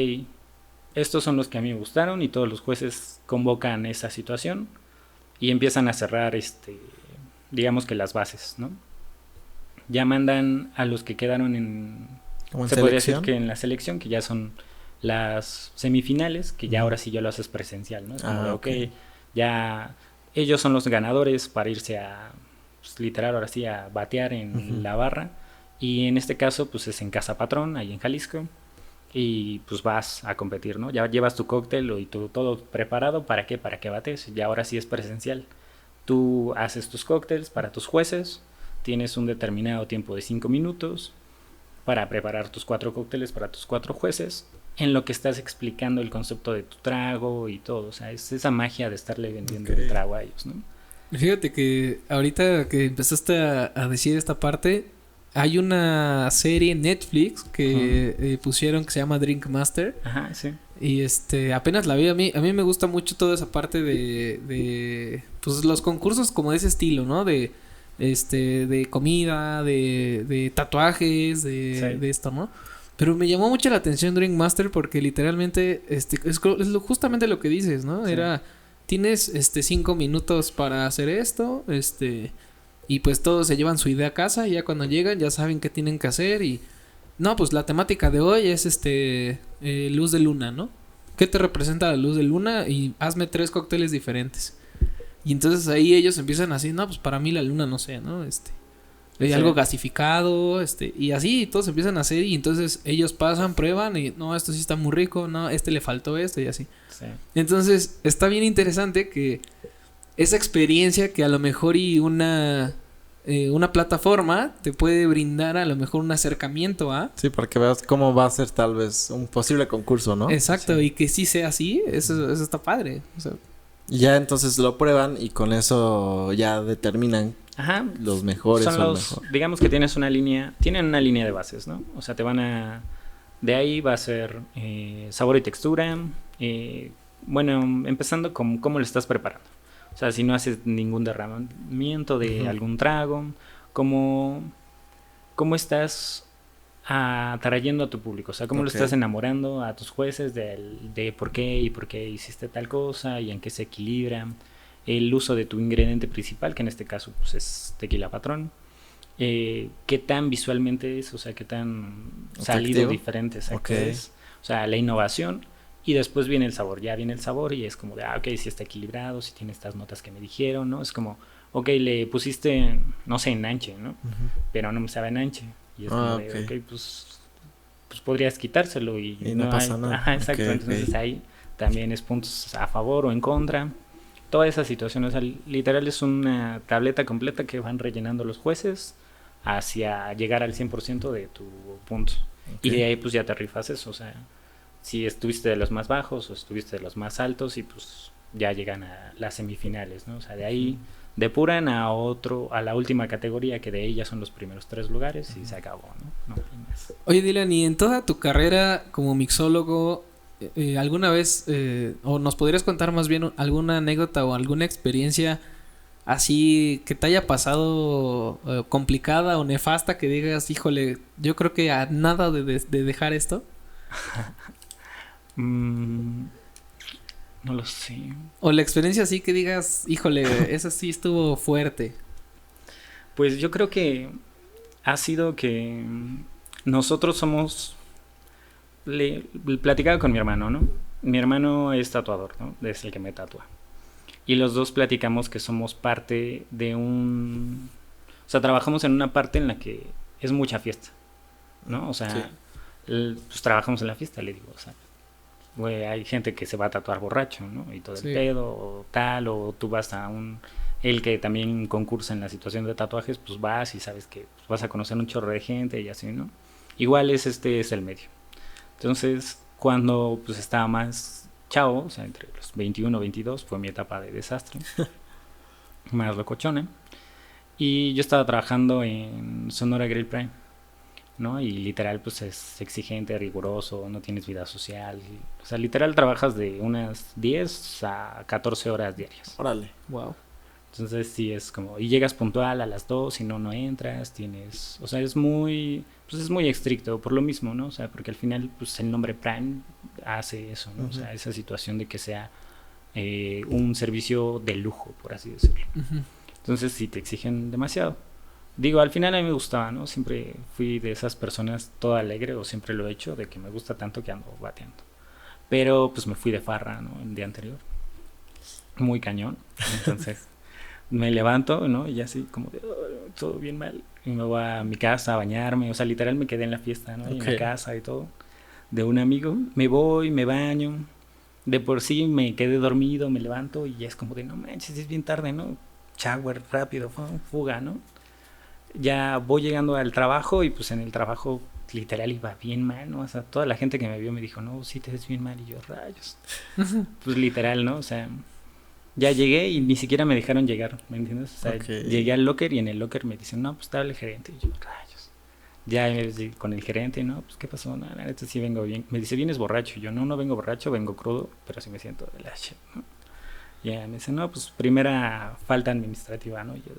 estos son los que a mí me gustaron y todos los jueces convocan esa situación y empiezan a cerrar, digamos que las bases, ¿no? Ya mandan a los que quedaron se podría decir que en la selección, que ya son las semifinales, que ya ahora sí ya lo haces presencial, ¿no? Es como ya ellos son los ganadores para irse a, pues, literal, ahora sí, a batear en la barra. Y en este caso, pues es en Casa Patrón, ahí en Jalisco. Y pues vas a competir, ¿no? Ya llevas tu cóctel y todo preparado. ¿Para qué? Para que bates. Y ahora sí es presencial. Tú haces tus cócteles para tus jueces. Tienes un determinado tiempo de 5 minutos para preparar tus 4 cócteles para tus 4 jueces. En lo que estás explicando el concepto de tu trago y todo. O sea, es esa magia de estarle vendiendo el trago a ellos, ¿no? Fíjate que ahorita que empezaste a decir esta parte, hay una serie en Netflix que pusieron que se llama Drink Master. Ajá, sí. Y apenas la vi. A mí me gusta mucho toda esa parte de pues los concursos como de ese estilo, ¿no? De comida, de tatuajes, de esto, ¿no? Pero me llamó mucho la atención Drink Master porque literalmente es justamente lo que dices, ¿no? Sí. Tienes 5 minutos para hacer esto, y pues todos se llevan su idea a casa y ya cuando llegan ya saben qué tienen que hacer y no, pues la temática de hoy es luz de luna, ¿no? ¿Qué te representa la luz de luna? Y hazme 3 cócteles diferentes. Y entonces ahí ellos empiezan así, no, pues para mí la luna no sé, ¿no? Sí. Algo gasificado, y así todos empiezan a hacer y entonces ellos pasan, prueban y no, esto sí está muy rico, no, le faltó esto y así. Sí. Entonces está bien interesante que esa experiencia que a lo mejor y una plataforma te puede brindar a lo mejor un acercamiento a... Sí, para que veas cómo va a ser tal vez un posible concurso, ¿no? Exacto, sí. Y que sí sea así, eso está padre. O sea, y ya entonces lo prueban y con eso ya determinan los mejores. Digamos que tienen una línea de bases, ¿no? O sea, de ahí va a ser sabor y textura, bueno, empezando con cómo lo estás preparando. O sea, si no haces ningún derramamiento de algún trago, cómo estás atrayendo a tu público, o sea, cómo lo estás enamorando a tus jueces de por qué hiciste tal cosa y en qué se equilibra, el uso de tu ingrediente principal, que en este caso pues es tequila Patrón, qué tan visualmente es, o sea, qué tan salido diferente es, o sea, la innovación. Y después viene el sabor, y es como de, si está equilibrado, si tiene estas notas que me dijeron, ¿no? Es como, le pusiste, no sé, enanche, ¿no? Pero no me sabe enanche. Y es como de, pues podrías quitárselo y no pasa nada. Ajá, exacto. Entonces ahí también es puntos a favor o en contra. toda esa situación. O sea, literal es una tableta completa que van rellenando los jueces hacia llegar al 100% de tu punto. Y de ahí pues ya te rifas eso. O sea, si estuviste de los más bajos o estuviste de los más altos y pues ya llegan a las semifinales, ¿no? O sea, de ahí depuran a la última categoría, que de ahí ya son los primeros 3 lugares y se acabó, ¿no? No hay más. Oye, Dylan, y en toda tu carrera como mixólogo, ¿alguna vez, o nos podrías contar más bien alguna anécdota o alguna experiencia así que te haya pasado complicada o nefasta, que digas, híjole, yo creo que a nada de dejar esto? No lo sé. O la experiencia así que digas, híjole, esa sí estuvo fuerte. Pues yo creo que ha sido que nosotros somos... platicaba con mi hermano, ¿no? Mi hermano es tatuador, ¿no? Es el que me tatúa. Y los dos platicamos que somos parte de un... O sea, trabajamos en una parte en la que es mucha fiesta, ¿no? O sea, pues trabajamos en la fiesta, le digo, o sea, güey, hay gente que se va a tatuar borracho, ¿no? Y todo el pedo, o tal, o tú vas a el que también concursa en la situación de tatuajes, pues vas y sabes que pues, vas a conocer un chorro de gente y así, ¿no? Igual es el medio. Entonces, cuando pues estaba más chavo, o sea, entre los 21 y 22, fue mi etapa de desastre, más locochona, y yo estaba trabajando en Sonora Grill Prime, ¿no? Y literal, pues es exigente, riguroso, no tienes vida social, o sea, literal trabajas de unas 10 a 14 horas diarias. Órale. Wow. Entonces sí es como, y llegas puntual a las 2, si no, no entras, tienes, o sea, es muy estricto por lo mismo, ¿no? O sea, porque al final, pues el nombre Prime hace eso, ¿no? O sea, esa situación de que sea un servicio de lujo, por así decirlo. Entonces sí te exigen demasiado. Digo, al final a mí me gustaba, ¿no? Siempre fui de esas personas todo alegre, o siempre lo he hecho, de que me gusta tanto que ando bateando. Pero pues me fui de farra, ¿no? El día anterior. Muy cañón. Entonces me levanto, ¿no? Y así como de, oh, todo bien mal. Y me voy a mi casa a bañarme. O sea, literal me quedé en la fiesta, ¿no? En la casa y todo. De un amigo. Me voy, me baño. De por sí me quedé dormido, me levanto y ya es como de, no manches, es bien tarde, ¿no? Shower rápido, fuga, ¿no? Ya voy llegando al trabajo y pues en el trabajo literal iba bien mal, ¿no? O sea, toda la gente que me vio me dijo, no, sí te ves bien mal. Y yo, rayos. Pues literal, ¿no? O sea, ya llegué y ni siquiera me dejaron llegar, ¿me entiendes? O sea, llegué al locker y en el locker me dicen, no, pues te habla el gerente. Y yo, rayos. Ya con el gerente, ¿no? Pues, ¿qué pasó? No, la neta sí vengo bien. Me dice, ¿vienes borracho? Y yo, no vengo borracho, vengo crudo, pero sí me siento de la shit, ¿no? Ya me dice, no, pues primera falta administrativa, ¿no? Y yo,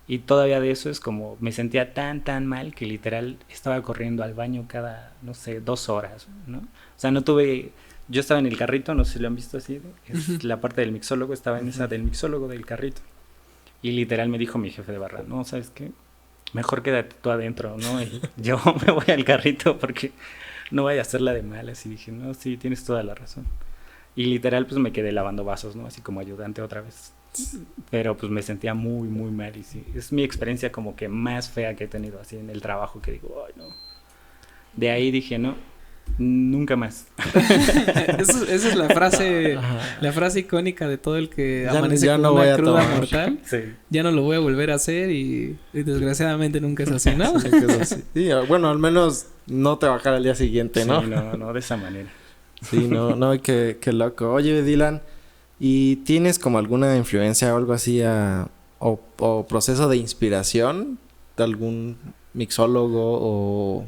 y todavía de eso es como, me sentía tan mal que literal estaba corriendo al baño cada, no sé, 2 horas, ¿no? O sea, no tuve... Yo estaba en el carrito, no sé si lo han visto así, es la parte del mixólogo, estaba en esa del mixólogo del carrito. Y literal me dijo mi jefe de barra, no, ¿sabes qué? Mejor quédate tú adentro, ¿no? Y yo me voy al carrito porque no vaya a hacerla de malas. Y dije, no, sí, tienes toda la razón. Y literal, pues me quedé lavando vasos, ¿no? Así como ayudante otra vez. Pero pues me sentía muy mal. Y sí, es mi experiencia como que más fea que he tenido así en el trabajo, que digo, ay, no. De ahí dije, no, nunca más. Esa es la frase icónica de todo el que amanece ya con no una cruda mortal. Sí. Ya no lo voy a volver a hacer y desgraciadamente nunca es así, ¿no? Sí, bueno, al menos no trabajar al día siguiente, ¿no? Sí, no, de esa manera. Sí, no, qué loco. Oye, Dylan, ¿y tienes como alguna influencia o algo así o proceso de inspiración de algún mixólogo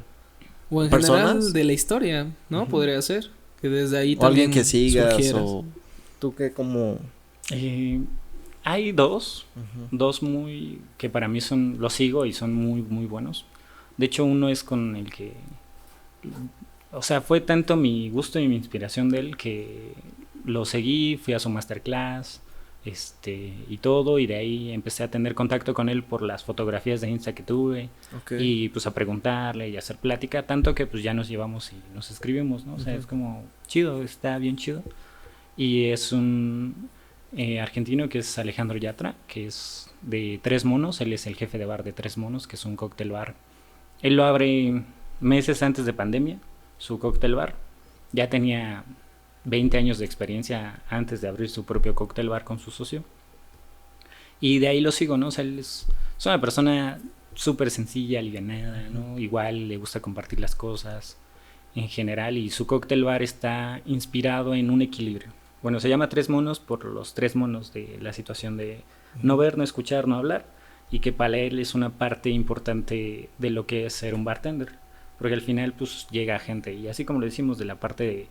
o en personas? general de la historia, ¿no? Podría ser. Que desde ahí O también alguien que sigas surgieras. o tú que como... Hay dos muy que para mí los sigo y son muy buenos. De hecho, uno es con el que, o sea, fue tanto mi gusto y mi inspiración de él que lo seguí, fui a su masterclass, y todo, y de ahí empecé a tener contacto con él por las fotografías de Insta que tuve, y pues a preguntarle y a hacer plática, tanto que pues ya nos llevamos y nos escribimos, ¿no? O sea, es como chido, está bien chido. Y es un argentino que es Alejandro Yatra, que es de Tres Monos. Él es el jefe de bar de Tres Monos, que es un cóctel bar. Él lo abre meses antes de pandemia, su cóctel bar. Ya tenía 20 años de experiencia antes de abrir su propio cóctel bar con su socio. Y de ahí lo sigo, ¿no? O sea, él es una persona súper sencilla, alivianada, ¿no? Igual le gusta compartir las cosas en general, y su cóctel bar está inspirado en un equilibrio. Bueno, se llama Tres Monos por los tres monos de la situación de no ver, no escuchar, no hablar, y que para él es una parte importante de lo que es ser un bartender, porque al final pues llega gente, y así como lo decimos de la parte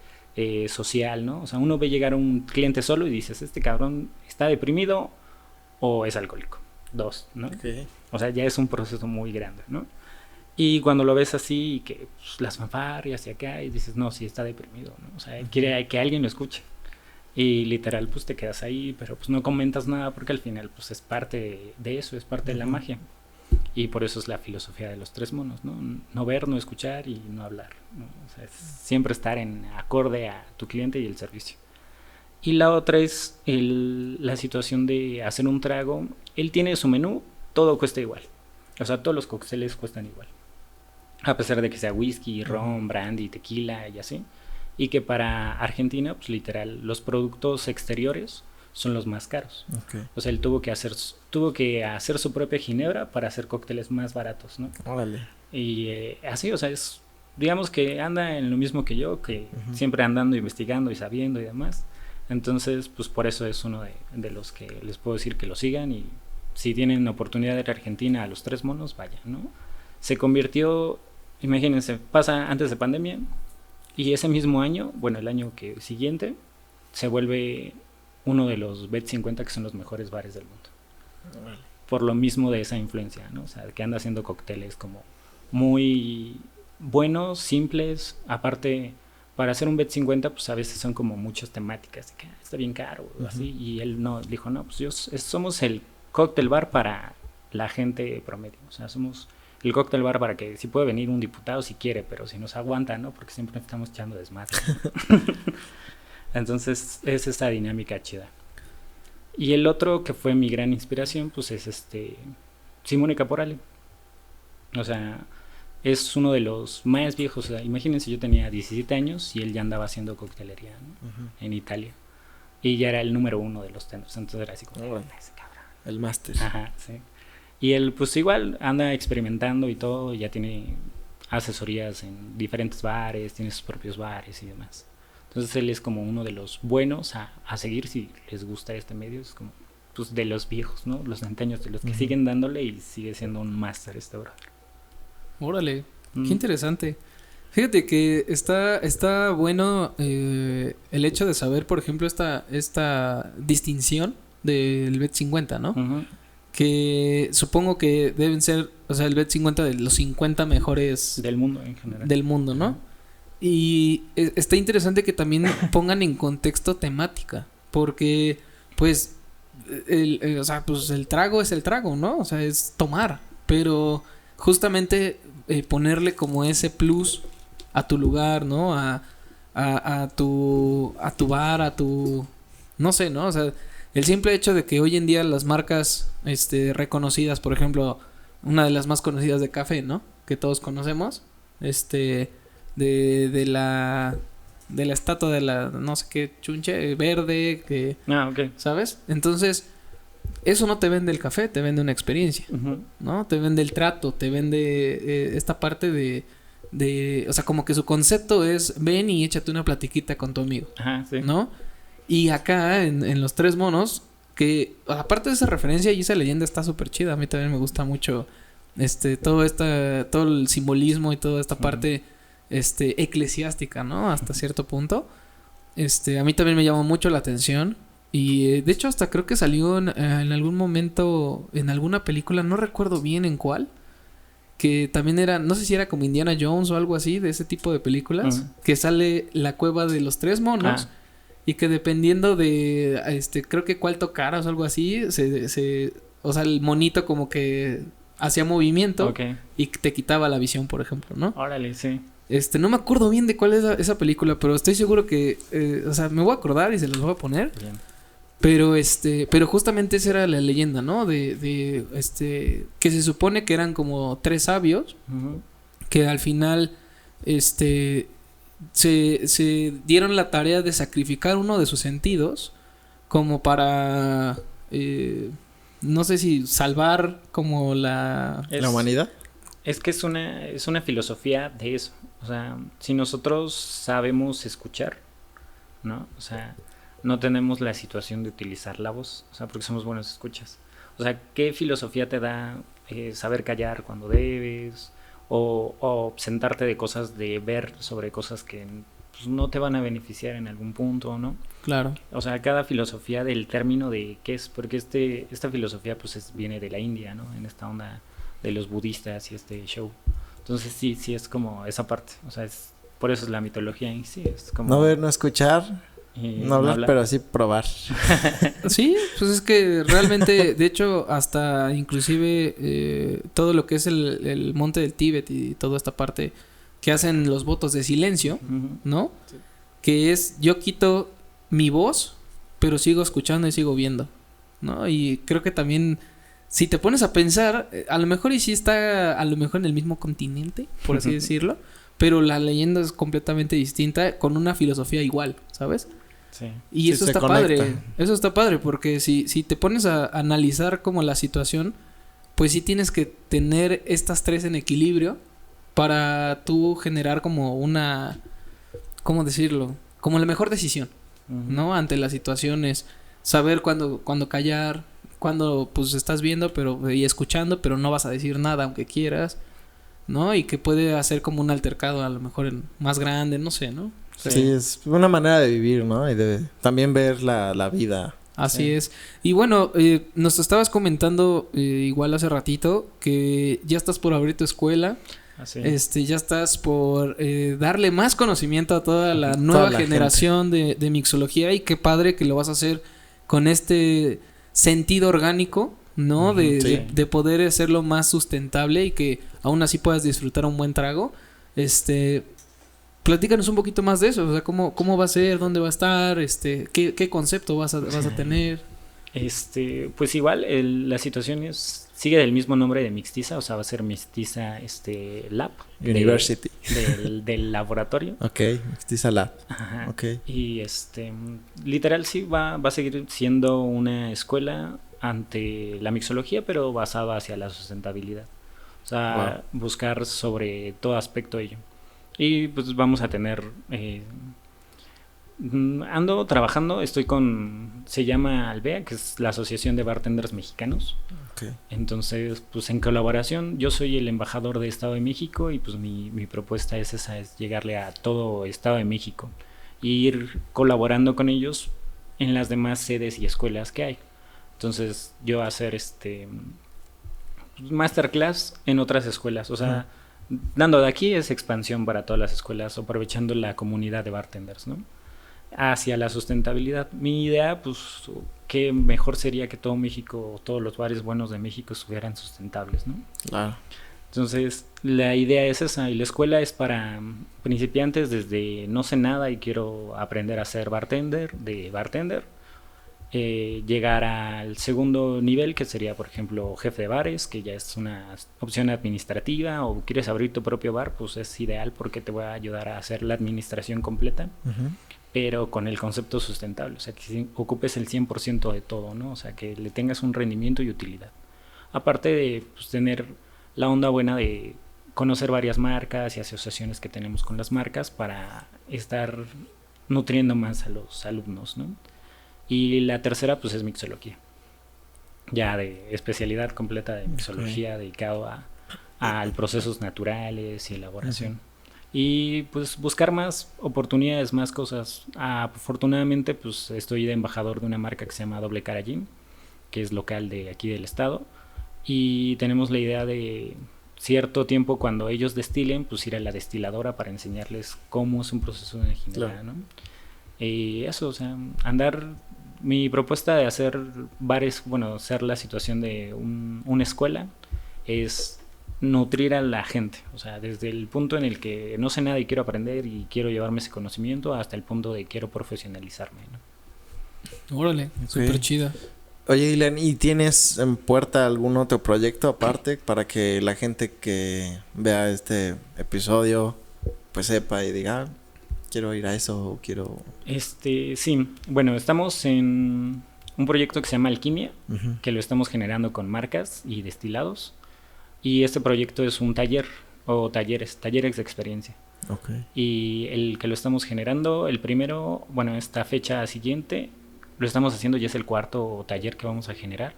social, ¿no? O sea, uno ve llegar a un cliente solo y dices, este cabrón está deprimido o es alcohólico. Dos, ¿no? Okay. O sea, ya es un proceso muy grande, ¿no? Y cuando lo ves así, que pues, las fanfarrias y acá, y dices, no, sí está deprimido, ¿no? O sea, quiere que alguien lo escuche. Y literal, pues te quedas ahí, pero pues no comentas nada porque al final, pues es parte de eso, es parte de la magia. Y por eso es la filosofía de los tres monos, ¿no? No ver, no escuchar y no hablar, ¿no? O sea, es siempre estar en acorde a tu cliente y el servicio. Y la otra es la situación de hacer un trago. Él tiene su menú, todo cuesta igual. O sea, todos los cócteles cuestan igual. A pesar de que sea whisky, ron, brandy, tequila y así. Y que para Argentina, pues literal, los productos exteriores son los más caros. Okay. O sea, él tuvo que hacer su propia ginebra para hacer cócteles más baratos, ¿no? Órale. Y así, o sea, digamos que anda en lo mismo que yo, que siempre andando, investigando y sabiendo y demás. Entonces, pues por eso es uno de los que les puedo decir que lo sigan, y si tienen oportunidad de ir a Argentina a los Tres Monos, vayan, ¿no? Se convirtió, imagínense, pasa antes de pandemia, y ese mismo año, bueno, el año siguiente, se vuelve uno de los Bet 50 que son los mejores bares del mundo. Vale. Por lo mismo de esa influencia, ¿no? O sea, que anda haciendo cócteles como muy buenos, simples, aparte. Para hacer un Bet 50, pues a veces son como muchas temáticas, de que está bien caro, o así, y él no, dijo, no, pues somos el cóctel bar para la gente promedio, o sea, somos el cóctel bar para que si puede venir un diputado si quiere, pero si nos aguanta, ¿no? Porque siempre estamos echando desmadre. Entonces, es esa dinámica chida. Y el otro que fue mi gran inspiración, pues es Simone Caporale. O sea, es uno de los más viejos. O sea, imagínense, yo tenía 17 años y él ya andaba haciendo coctelería, ¿no? En Italia. Y ya era el número 1 de los tenos. Entonces era así como, ese cabrón. El máster. Ajá, sí. Y él pues igual anda experimentando y todo. Ya tiene asesorías en diferentes bares, tiene sus propios bares y demás. Entonces él es como uno de los buenos a seguir si les gusta este medio. Es como pues de los viejos, ¿no? Los antaños, de los que siguen dándole, y sigue siendo un máster este brother. Órale, qué interesante. Fíjate que está bueno el hecho de saber, por ejemplo, esta distinción del Bet 50, ¿no? Uh-huh. Que supongo que deben ser, o sea, el Bet 50 de los 50 mejores del mundo en general. Del mundo, ¿no? Y está interesante que también pongan en contexto temática, porque pues o sea, pues el trago es el trago, ¿no? O sea, es tomar, pero justamente ponerle como ese plus a tu lugar, ¿no? A tu bar, a tu no sé, ¿no? O sea, el simple hecho de que hoy en día las marcas reconocidas, por ejemplo, una de las más conocidas de café, ¿no? Que todos conocemos, de la estatua de la no sé qué chunche verde que okay. ¿Sabes? Entonces eso no te vende el café, te vende una experiencia, ¿no? Te vende el trato, te vende esta parte de o sea, como que su concepto es ven y échate una platiquita con tu amigo. Ajá, sí. ¿No? Y acá en los Tres Monos, que aparte de esa referencia y esa leyenda está súper chida, a mí también me gusta mucho todo el simbolismo y toda esta parte eclesiástica, ¿no? Hasta cierto punto. A mí también me llamó mucho la atención. Y de hecho hasta creo que salió en algún momento en alguna película, no recuerdo bien en cuál, que también era, no sé si era como Indiana Jones o algo así, de ese tipo de películas, que sale la cueva de los Tres Monos, y que dependiendo de creo que cuál tocaras o algo así, o sea, el monito como que hacía movimiento y te quitaba la visión, por ejemplo, ¿no? Órale, sí. No me acuerdo bien de cuál es esa película, pero estoy seguro que o sea, me voy a acordar y se los voy a poner. Bien. Pero pero justamente esa era la leyenda, ¿no? De que se supone que eran como tres sabios que al final se dieron la tarea de sacrificar uno de sus sentidos como para, no sé si salvar como ¿La humanidad? Es que es una filosofía de eso. O sea, si nosotros sabemos escuchar, ¿no? O sea, no tenemos la situación de utilizar la voz, o sea, porque somos buenos escuchas. O sea, ¿qué filosofía te da saber callar cuando debes? O sentarte de cosas, de ver sobre cosas que pues, no te van a beneficiar en algún punto, ¿no? Claro. O sea, cada filosofía del término de qué es, porque esta filosofía pues viene de la India, ¿no? En esta onda de los budistas y este show. Entonces sí es como esa parte, o sea, por eso es la mitología en sí, es como... No ver, no escuchar, no hablar, pero sí probar. Sí, pues es que realmente, de hecho, hasta inclusive todo lo que es el monte del Tíbet y toda esta parte que hacen los votos de silencio, ¿no? Sí. Que es, yo quito mi voz, pero sigo escuchando y sigo viendo, ¿no? Y creo que también, si te pones a pensar, a lo mejor y sí está a lo mejor en el mismo continente, por así decirlo, pero la leyenda es completamente distinta, con una filosofía igual, ¿sabes? Sí. Y eso está padre, eso está padre, porque si te pones a analizar como la situación, pues sí tienes que tener estas tres en equilibrio para tú generar como una, ¿cómo decirlo? Como la mejor decisión, ¿no? Ante las situaciones, saber cuándo callar, cuando pues estás viendo y escuchando, pero no vas a decir nada aunque quieras, ¿no? Y que puede hacer como un altercado a lo mejor más grande, no sé, ¿no? Sí, es una manera de vivir, ¿no? Y de también ver la vida. Así es. Y bueno, nos estabas comentando igual hace ratito que ya estás por abrir tu escuela. Ya estás por darle más conocimiento a toda la nueva generación de mixología, y qué padre que lo vas a hacer con este sentido orgánico, ¿no? De poder hacerlo más sustentable y que aún así puedas disfrutar un buen trago. Platícanos un poquito más de eso, o sea, cómo va a ser, dónde va a estar, qué concepto vas a tener. Pues igual la situación sigue del mismo nombre de Mixtiza, o sea, va a ser Mixtiza Lab University del laboratorio. Okay, Mixtiza Lab. Ajá. Okay. Y literal sí va a seguir siendo una escuela ante la mixología, pero basada hacia la sustentabilidad. O sea, buscar sobre todo aspecto ello. Y pues vamos a tener ando trabajando, se llama Albea, que es la Asociación de Bartenders Mexicanos. Okay. Entonces, pues en colaboración, yo soy el embajador de Estado de México y pues mi propuesta es esa, es llegarle a todo Estado de México e ir colaborando con ellos en las demás sedes y escuelas que hay. Entonces, yo hacer masterclass en otras escuelas, o sea, dando de aquí es expansión para todas las escuelas, aprovechando la comunidad de bartenders, ¿no? Hacia la sustentabilidad. Mi idea, pues, que mejor sería que todo México, todos los bares buenos de México estuvieran sustentables, ¿no? Claro. Entonces, la idea es esa, y la escuela es para principiantes desde no sé nada y quiero aprender a ser bartender, llegar al segundo nivel, que sería, por ejemplo, jefe de bares, que ya es una opción administrativa, o quieres abrir tu propio bar, pues es ideal porque te va a ayudar a hacer la administración completa. Pero con el concepto sustentable, o sea, que ocupes el 100% de todo, ¿no? O sea, que le tengas un rendimiento y utilidad. Aparte de pues, tener la onda buena de conocer varias marcas y asociaciones que tenemos con las marcas para estar nutriendo más a los alumnos, ¿no? Y la tercera, pues, es mixología. Ya de especialidad completa de mixología, dedicado a procesos naturales y elaboración. Y pues buscar más oportunidades, más cosas. Afortunadamente pues estoy de embajador de una marca que se llama Doble Cara Gin, que es local de aquí del estado, y tenemos la idea de cierto tiempo cuando ellos destilen, pues ir a la destiladora para enseñarles cómo es un proceso de ginebra, ¿no? Y eso, o sea, mi propuesta de hacer bares, bueno, ser la situación de una escuela es nutrir a la gente, o sea, desde el punto en el que no sé nada y quiero aprender y quiero llevarme ese conocimiento hasta el punto de quiero profesionalizarme, ¿no? Órale, súper chida. Oye, Ilan, ¿y tienes en puerta algún otro proyecto aparte para que la gente que vea este episodio pues sepa y diga, quiero ir a eso, quiero... Sí, bueno, estamos en un proyecto que se llama Alquimia, Ujú. que lo estamos generando con marcas y destilados. Y este proyecto es un taller o talleres de experiencia. Ok. Y el que lo estamos generando, el primero, bueno, esta fecha siguiente, lo estamos haciendo, ya es el cuarto taller que vamos a generar.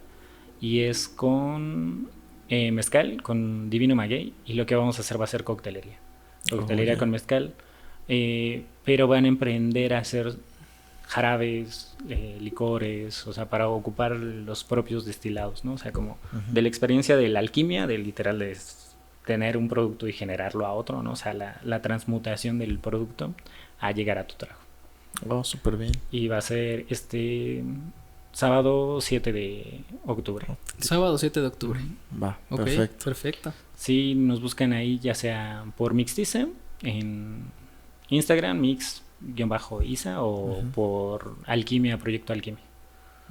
Y es con mezcal, con Divino Maguey. Y lo que vamos a hacer va a ser coctelería. Coctelería ya. con mezcal. Pero van a emprender a hacer jarabes, licores, o sea, para ocupar los propios destilados, ¿no? O sea, como de la experiencia de la alquimia, de literal de tener un producto y generarlo a otro, ¿no? O sea, la transmutación del producto a llegar a tu trago. Oh, súper bien. Y va a ser sábado 7 de octubre. Sábado 7 de octubre. Va, Ok, perfecto. perfecto. Si nos buscan ahí, ya sea por Mixtice en Instagram, mix-isa o Ujú. por Alquimia, Proyecto Alquimia.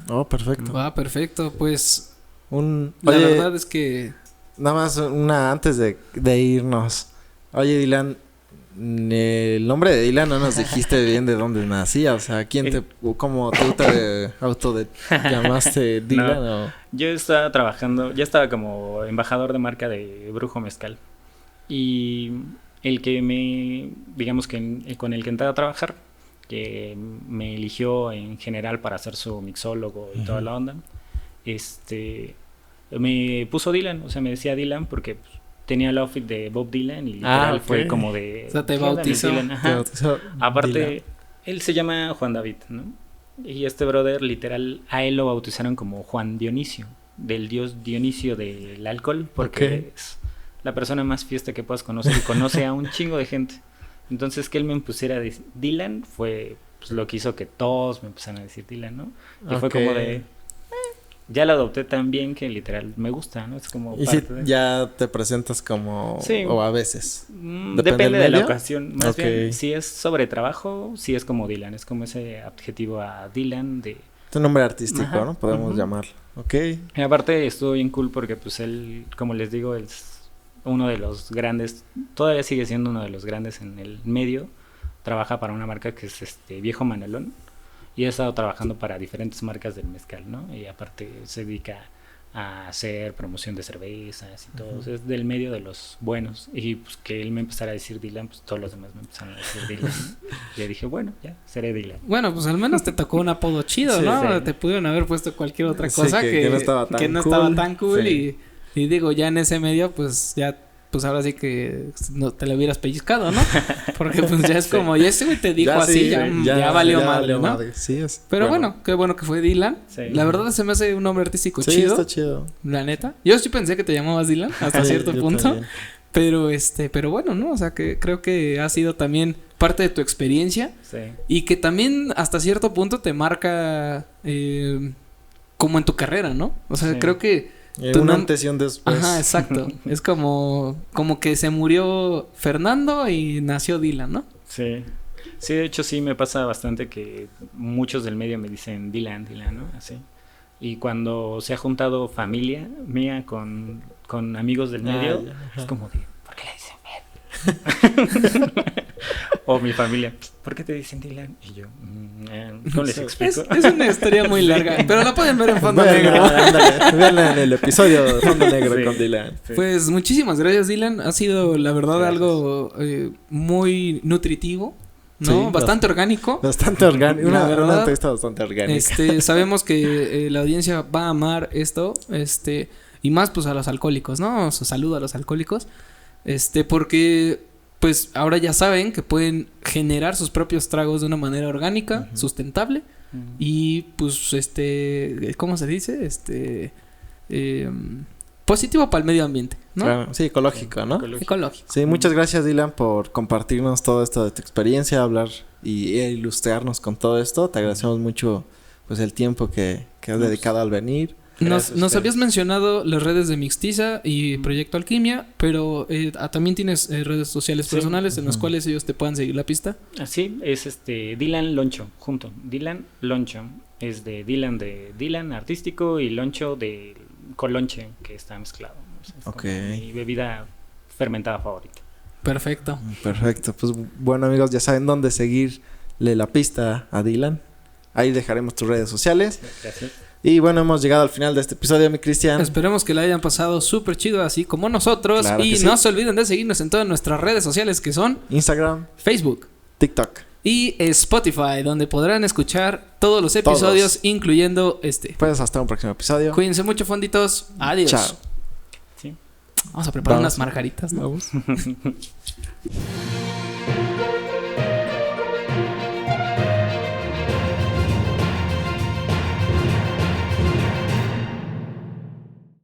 Oh, perfecto. Va, perfecto. Pues La la verdad es que... nada más una antes de irnos. Oye, Dylan, el nombre de Dylan no nos dijiste bien de dónde nacía. O sea, ¿cómo tú te llamaste Dylan? No. O... Yo estaba trabajando, ya estaba como embajador de marca de Brujo Mezcal. Y el que digamos que con el que entré a trabajar, que me eligió en general para ser su mixólogo y toda la onda, me puso Dylan, o sea, me decía Dylan porque pues, tenía el outfit de Bob Dylan y literal ok. fue como de... O sea, te ¿qué onda, mi bautizó. Dylan? Te Ajá. bautizó Aparte, Dylan. él se llama Juan David, ¿no? Y este brother, literal, a él lo bautizaron como Juan Dionisio, del dios Dionisio del alcohol, porque Ok. es la persona más fiesta que puedas conocer y conoce a un chingo de gente. Entonces, que él me pusiera Dylan fue pues, lo que hizo que todos me empezaran a decir Dylan, ¿no? Y fue Ok. como de... ya lo adopté tan bien que literal me gusta, ¿no? Es como Y si parte de... ya te presentas como... Sí. O a veces. Depende del de la medio. ocasión. Más Ok. bien, si es sobre trabajo, si es como Dylan. Es como ese adjetivo a Dylan de... Es un nombre artístico, Ajá. ¿no? Podemos Ujú. llamarlo. Ok. Y aparte estuvo bien cool porque pues él, como les digo, es uno de los grandes, todavía sigue siendo uno de los grandes en el medio. Trabaja para una marca que es Viejo Manolón. Y ha estado trabajando para diferentes marcas del mezcal, ¿no? Y aparte se dedica a hacer promoción de cervezas y todo. Ujú. O sea, es del medio de los buenos. Y pues que él me empezara a decir Dylan, pues todos los demás me empezaron a decir Dylan. Y yo dije, bueno, ya, seré Dylan. Bueno, pues al menos te tocó un apodo chido, Sí, ¿no? sí. Te pudieron haber puesto cualquier otra Sí, cosa que no estaba tan que no cool. estaba tan cool. Sí. Y digo, ya en ese medio, pues ya, pues ahora sí que no te lo hubieras pellizcado, ¿no? Porque pues ya es Sí. como, ya ese güey te dijo Ya así, sí, ya valió madre, valió ¿no? madre. Sí, Pero bueno, qué bueno que fue Dylan. Sí. La verdad se me hace un nombre artístico Sí, chido, está chido. la neta. Yo sí pensé que te llamabas Dylan hasta Sí, cierto yo punto. también. Pero bueno, ¿no? O sea, que creo que ha sido también parte de tu experiencia Sí. y que también hasta cierto punto te marca como en tu carrera, ¿no? O sea, Sí. creo que Un tú no- antes y un después. Ajá, exacto. Es como que se murió Fernando y nació Dylan, ¿no? Sí. Sí, de hecho sí me pasa bastante que muchos del medio me dicen Dylan, ¿no? Así. Y cuando se ha juntado familia mía con amigos del medio, ya, es ajá. como de, ¿por qué le dicen Dylan? O mi familia, ¿por qué te dicen Dylan? Y yo, ¿cómo les explico? Es una historia muy larga, pero la pueden ver en fondo Bueno, negro. ándale, véanla en el episodio de Fondo Negro Sí. con Dylan. Sí. Pues muchísimas gracias, Dylan. Ha sido, la verdad, Gracias. algo muy nutritivo, ¿no? Sí, bastante orgánico. Bastante orgánico. La Una verdad, entrevista bastante orgánica. Sabemos que la audiencia va a amar esto, y más pues a los alcohólicos, ¿no? O sea, saludo a los alcohólicos, porque pues ahora ya saben que pueden generar sus propios tragos de una manera orgánica, Ujú. sustentable y pues ¿cómo se dice? Positivo para el medio ambiente, ¿no? Claro, sí, ecológico, ¿no? Ecológico. Sí, muchas gracias, Dylan, por compartirnos todo esto de tu experiencia, hablar e ilustrarnos con todo esto. Te agradecemos mucho pues el tiempo que has dedicado al venir. Gracias a Nos ustedes. habías mencionado las redes de Mixtiza y Proyecto Alquimia, pero también tienes redes sociales Sí. personales en las Ujú. cuales ellos te puedan seguir la pista. Así es Dylan Loncho, junto. Dylan Loncho. Es de Dylan artístico y Loncho de Colonche, que está mezclado. O sea, es Ok. como mi bebida fermentada favorita. Perfecto. Perfecto. Pues bueno, amigos, ya saben dónde seguirle la pista a Dylan. Ahí dejaremos tus redes sociales. Gracias. Y bueno, hemos llegado al final de este episodio, mi Cristian. Esperemos que la hayan pasado súper chido, así como nosotros. Claro Y que sí. no se olviden de seguirnos en todas nuestras redes sociales, que son Instagram, Facebook TikTok. y Spotify, donde podrán escuchar todos los episodios, incluyendo este. Pues hasta un próximo episodio. Cuídense mucho, fonditos. Adiós. Chao. Sí. Vamos a preparar Vamos. unas margaritas, ¿no?